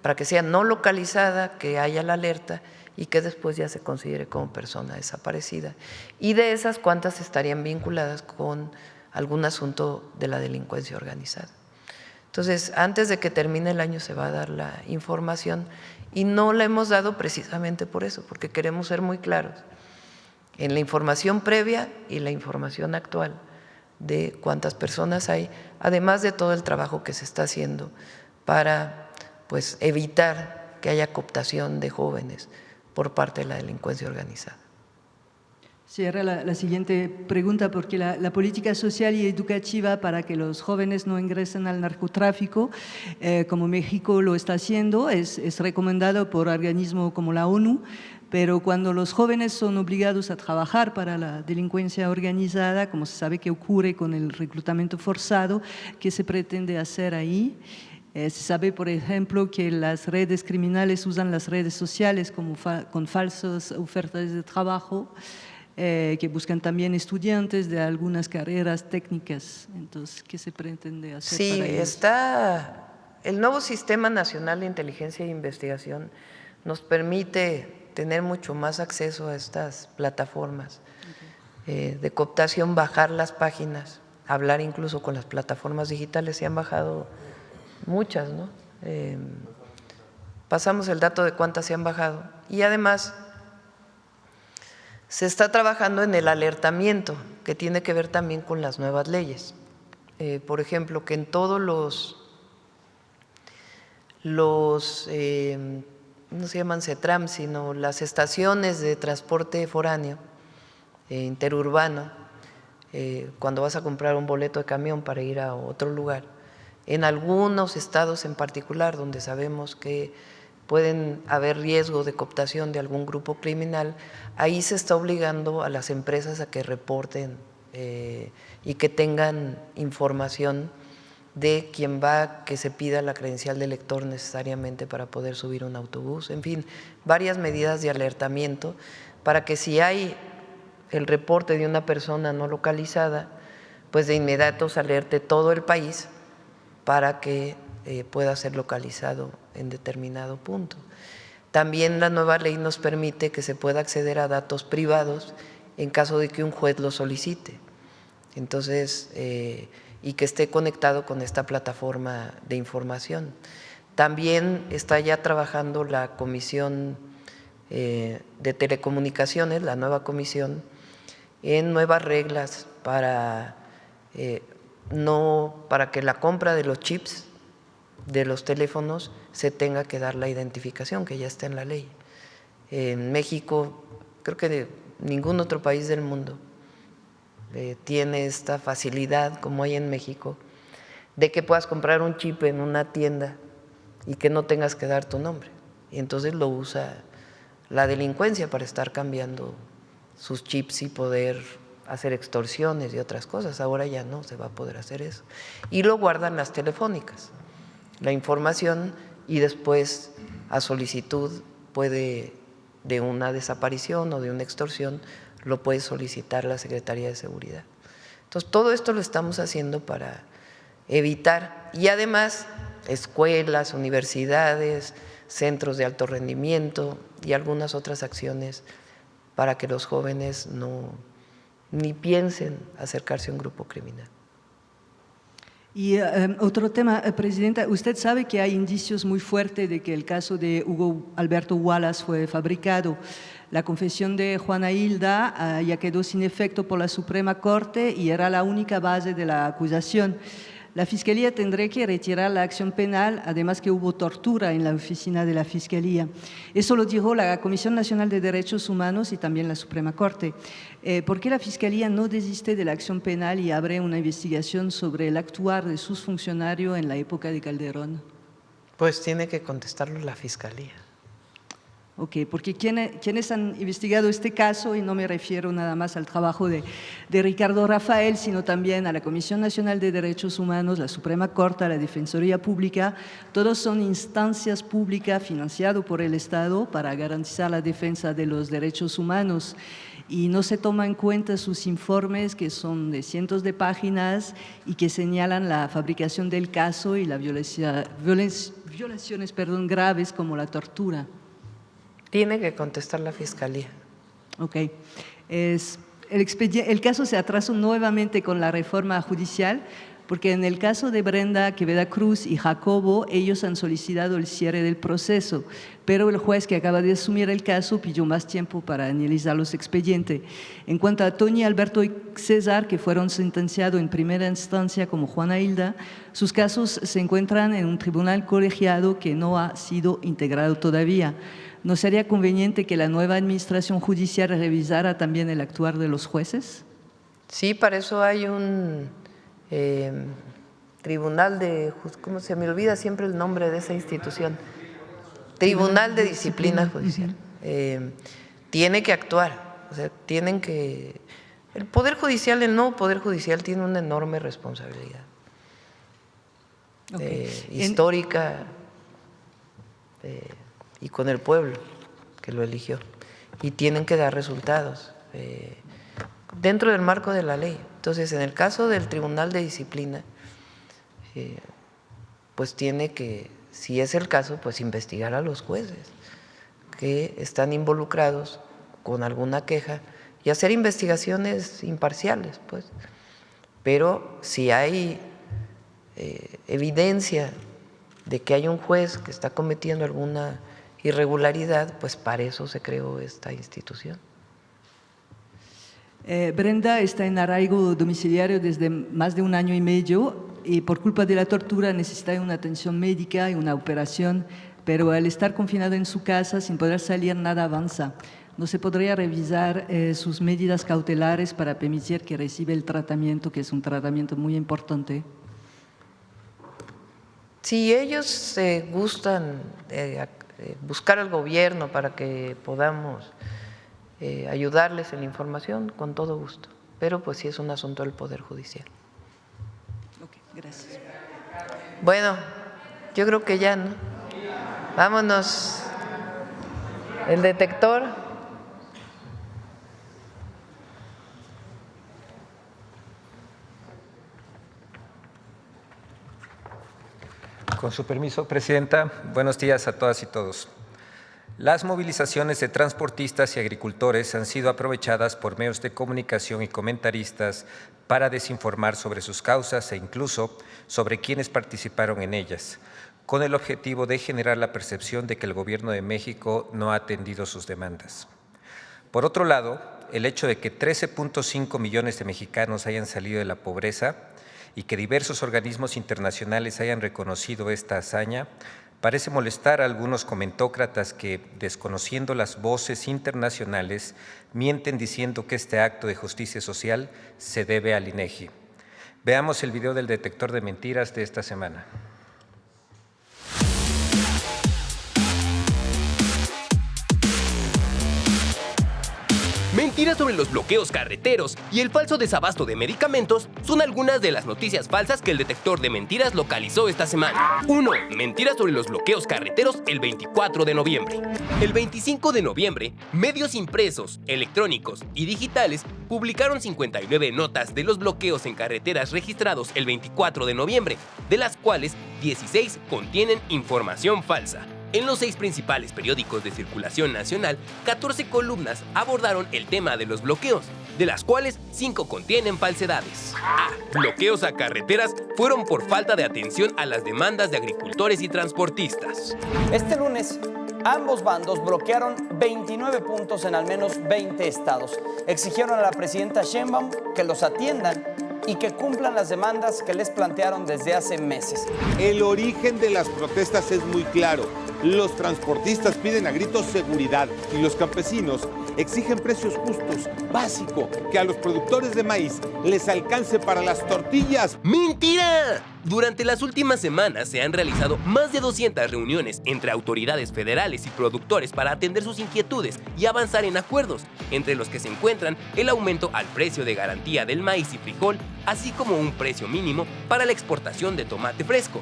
para que sea no localizada, que haya la alerta y que después ya se considere como persona desaparecida. Y de esas, ¿cuántas estarían vinculadas con algún asunto de la delincuencia organizada? Entonces, antes de que termine el año se va a dar la información, y no la hemos dado precisamente por eso, porque queremos ser muy claros en la información previa y la información actual de cuántas personas hay, además de todo el trabajo que se está haciendo para pues evitar que haya cooptación de jóvenes por parte de la delincuencia organizada. Sí, era la siguiente pregunta, porque la política social y educativa para que los jóvenes no ingresen al narcotráfico, como México lo está haciendo, es recomendado por organismos como la ONU, pero cuando los jóvenes son obligados a trabajar para la delincuencia organizada, como se sabe que ocurre con el reclutamiento forzado, ¿qué se pretende hacer ahí? Se sabe, por ejemplo, que las redes criminales usan las redes sociales como con falsas ofertas de trabajo, que buscan también estudiantes de algunas carreras técnicas. Entonces, ¿qué se pretende hacer para ellos? Está el nuevo Sistema Nacional de Inteligencia e Investigación nos permite tener mucho más acceso a estas plataformas de cooptación, bajar las páginas, hablar incluso con las plataformas digitales. Se han bajado muchas, ¿no? Pasamos el dato de cuántas se han bajado, y además se está trabajando en el alertamiento, que tiene que ver también con las nuevas leyes. Por ejemplo, que en todos los no se llaman CETRAM, sino las estaciones de transporte foráneo, interurbano, cuando vas a comprar un boleto de camión para ir a otro lugar, en algunos estados en particular donde sabemos que pueden haber riesgo de cooptación de algún grupo criminal, ahí se está obligando a las empresas a que reporten y que tengan información de quién va, que se pida la credencial de lector necesariamente para poder subir un autobús, en fin, varias medidas de alertamiento para que si hay el reporte de una persona no localizada, pues de inmediato se alerte todo el país para que pueda ser localizado en determinado punto. También la nueva ley nos permite que se pueda acceder a datos privados en caso de que un juez lo solicite. Entonces, y que esté conectado con esta plataforma de información. También está ya trabajando la Comisión de Telecomunicaciones, la nueva comisión, en nuevas reglas para no, para que la compra de los chips de los teléfonos se tenga que dar la identificación, que ya está en la ley. En México, creo que de ningún otro país del mundo tiene esta facilidad como hay en México, de que puedas comprar un chip en una tienda y que no tengas que dar tu nombre. Y entonces lo usa la delincuencia para estar cambiando sus chips y poder hacer extorsiones y otras cosas. Ahora ya no se va a poder hacer eso. Y lo guardan las telefónicas, la información, y después a solicitud puede, de una desaparición o de una extorsión, lo puede solicitar la Secretaría de Seguridad. Entonces, todo esto lo estamos haciendo para evitar, y además escuelas, universidades, centros de alto rendimiento y algunas otras acciones para que los jóvenes ni piensen acercarse a un grupo criminal. Y otro tema, Presidenta, usted sabe que hay indicios muy fuertes de que el caso de Hugo Alberto Wallace fue fabricado. La confesión de Juana Hilda ya quedó sin efecto por la Suprema Corte y era la única base de la acusación. La Fiscalía tendrá que retirar la acción penal, además que hubo tortura en la oficina de la Fiscalía. Eso lo dijo la Comisión Nacional de Derechos Humanos y también la Suprema Corte. ¿Por qué la Fiscalía no desiste de la acción penal y abre una investigación sobre el actuar de sus funcionarios en la época de Calderón? Pues tiene que contestarlo la Fiscalía. Ok, porque quienes han investigado este caso, y no me refiero nada más al trabajo de Ricardo Rafael, sino también a la Comisión Nacional de Derechos Humanos, la Suprema Corte, la Defensoría Pública, todos son instancias públicas financiadas por el Estado para garantizar la defensa de los derechos humanos, y no se toma en cuenta sus informes, que son de cientos de páginas y que señalan la fabricación del caso y las violaciones graves como la tortura. Tiene que contestar la Fiscalía. Ok. El caso se atrasó nuevamente con la reforma judicial, porque en el caso de Brenda Quevedo Cruz y Jacobo, ellos han solicitado el cierre del proceso, pero el juez que acaba de asumir el caso pidió más tiempo para analizar los expedientes. En cuanto a Tony, Alberto y César, que fueron sentenciados en primera instancia como Juana Hilda, sus casos se encuentran en un tribunal colegiado que no ha sido integrado todavía. ¿No sería conveniente que la nueva administración judicial revisara también el actuar de los jueces? Sí, para eso hay un tribunal de… ¿Cómo se me olvida siempre el nombre de esa institución? Tribunal de Disciplina Judicial. Tiene que actuar, o sea, tienen que… El Poder Judicial, el nuevo Poder Judicial tiene una enorme responsabilidad histórica y con el pueblo que lo eligió, y tienen que dar resultados dentro del marco de la ley. Entonces, en el caso del Tribunal de Disciplina, pues tiene que, si es el caso, pues investigar a los jueces que están involucrados con alguna queja y hacer investigaciones imparciales, pues. Pero si hay evidencia de que hay un juez que está cometiendo alguna irregularidad, pues para eso se creó esta institución. Brenda está en arraigo domiciliario desde más de 1 año y medio y por culpa de la tortura necesita una atención médica y una operación, pero al estar confinada en su casa sin poder salir nada avanza. ¿No se podría revisar sus medidas cautelares para permitir que reciba el tratamiento, que es un tratamiento muy importante? Si ellos gustan buscar al gobierno para que podamos ayudarles en la información, con todo gusto. Pero pues sí es un asunto del Poder Judicial. Ok, gracias. Bueno, yo creo que ya, ¿no? Vámonos. El detector. Con su permiso, Presidenta, buenos días a todas y todos. Las movilizaciones de transportistas y agricultores han sido aprovechadas por medios de comunicación y comentaristas para desinformar sobre sus causas e incluso sobre quienes participaron en ellas, con el objetivo de generar la percepción de que el Gobierno de México no ha atendido sus demandas. Por otro lado, el hecho de que 13.5 millones de mexicanos hayan salido de la pobreza y que diversos organismos internacionales hayan reconocido esta hazaña parece molestar a algunos comentócratas que, desconociendo las voces internacionales, mienten diciendo que este acto de justicia social se debe al INEGI. Veamos el video del detector de mentiras de esta semana. Mentiras sobre los bloqueos carreteros y el falso desabasto de medicamentos son algunas de las noticias falsas que el detector de mentiras localizó esta semana. 1. Mentiras sobre los bloqueos carreteros el 24 de noviembre. El 25 de noviembre, medios impresos, electrónicos y digitales publicaron 59 notas de los bloqueos en carreteras registrados el 24 de noviembre, de las cuales 16 contienen información falsa. En los 6 principales periódicos de circulación nacional, 14 columnas abordaron el tema de los bloqueos, de las cuales 5 contienen falsedades. A. Bloqueos a carreteras fueron por falta de atención a las demandas de agricultores y transportistas. Este lunes, ambos bandos bloquearon 29 puntos en al menos 20 estados. Exigieron a la presidenta Sheinbaum que los atiendan y que cumplan las demandas que les plantearon desde hace meses. El origen de las protestas es muy claro. Los transportistas piden a gritos seguridad y los campesinos exigen precios justos, básico, que a los productores de maíz les alcance para las tortillas. ¡Mentira! Durante las últimas semanas se han realizado más de 200 reuniones entre autoridades federales y productores para atender sus inquietudes y avanzar en acuerdos, entre los que se encuentran el aumento al precio de garantía del maíz y frijol, así como un precio mínimo para la exportación de tomate fresco.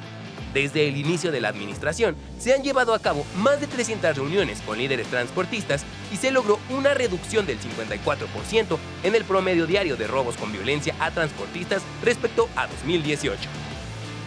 Desde el inicio de la administración, se han llevado a cabo más de 300 reuniones con líderes transportistas y se logró una reducción del 54% en el promedio diario de robos con violencia a transportistas respecto a 2018.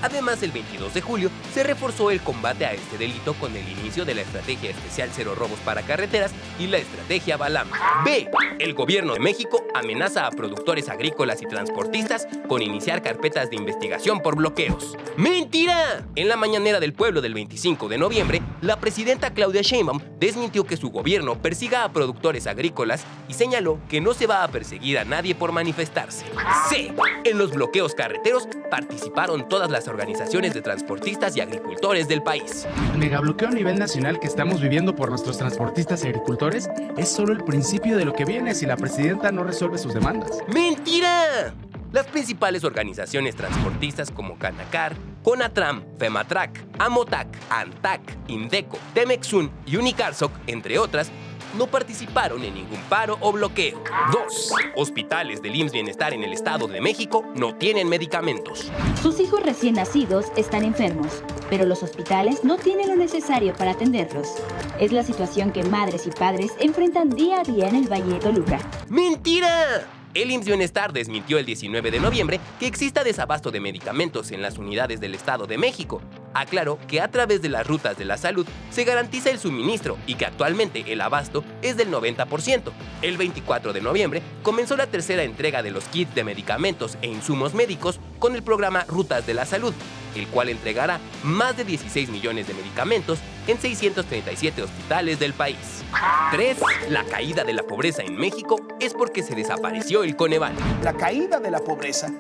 Además, el 22 de julio se reforzó el combate a este delito con el inicio de la Estrategia Especial Cero Robos para Carreteras y la Estrategia Balam. B. El Gobierno de México amenaza a productores agrícolas y transportistas con iniciar carpetas de investigación por bloqueos. ¡Mentira! En la mañanera del pueblo del 25 de noviembre, la presidenta Claudia Sheinbaum desmintió que su gobierno persiga a productores agrícolas y señaló que no se va a perseguir a nadie por manifestarse. C. En los bloqueos carreteros participaron todas las organizaciones de transportistas y agricultores del país. El megabloqueo a nivel nacional que estamos viviendo por nuestros transportistas y agricultores es solo el principio de lo que viene si la presidenta no resuelve sus demandas. ¡Mentira! Las principales organizaciones transportistas como Canacar, Conatram, Fematrac, Amotac, Antac, Indeco, Temexun y Unicarsoc, entre otras, no participaron en ningún paro o bloqueo. 2. Hospitales del IMSS Bienestar en el Estado de México no tienen medicamentos. Sus hijos recién nacidos están enfermos, pero los hospitales no tienen lo necesario para atenderlos. Es la situación que madres y padres enfrentan día a día en el Valle de Toluca. ¡Mentira! El IMSS Bienestar desmintió el 19 de noviembre que exista desabasto de medicamentos en las unidades del Estado de México. Aclaró que a través de las rutas de la salud se garantiza el suministro y que actualmente el abasto es del 90%. El 24 de noviembre comenzó la tercera entrega de los kits de medicamentos e insumos médicos con el programa Rutas de la Salud, el cual entregará más de 16 millones de medicamentos en 637 hospitales del país. 3. La caída de la pobreza en México es porque se desapareció el Coneval. La caída de la pobreza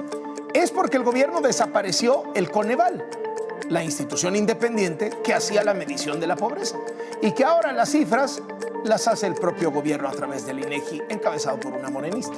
es porque el gobierno desapareció el Coneval, la institución independiente que hacía la medición de la pobreza y que ahora las cifras las hace el propio gobierno a través del INEGI, encabezado por una morenista.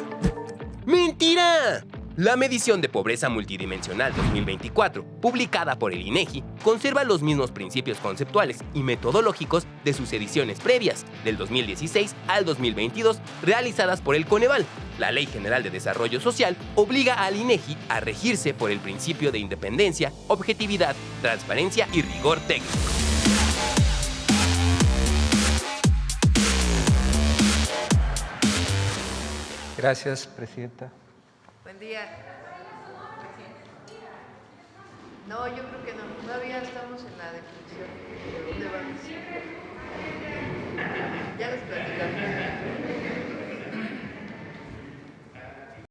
¡Mentira! La medición de pobreza multidimensional 2024, publicada por el INEGI, conserva los mismos principios conceptuales y metodológicos de sus ediciones previas, del 2016 al 2022, realizadas por el Coneval. La Ley General de Desarrollo Social obliga al INEGI a regirse por el principio de independencia, objetividad, transparencia y rigor técnico. Gracias, presidenta. Buen día. No, yo creo que no. Todavía estamos en la definición de dónde van.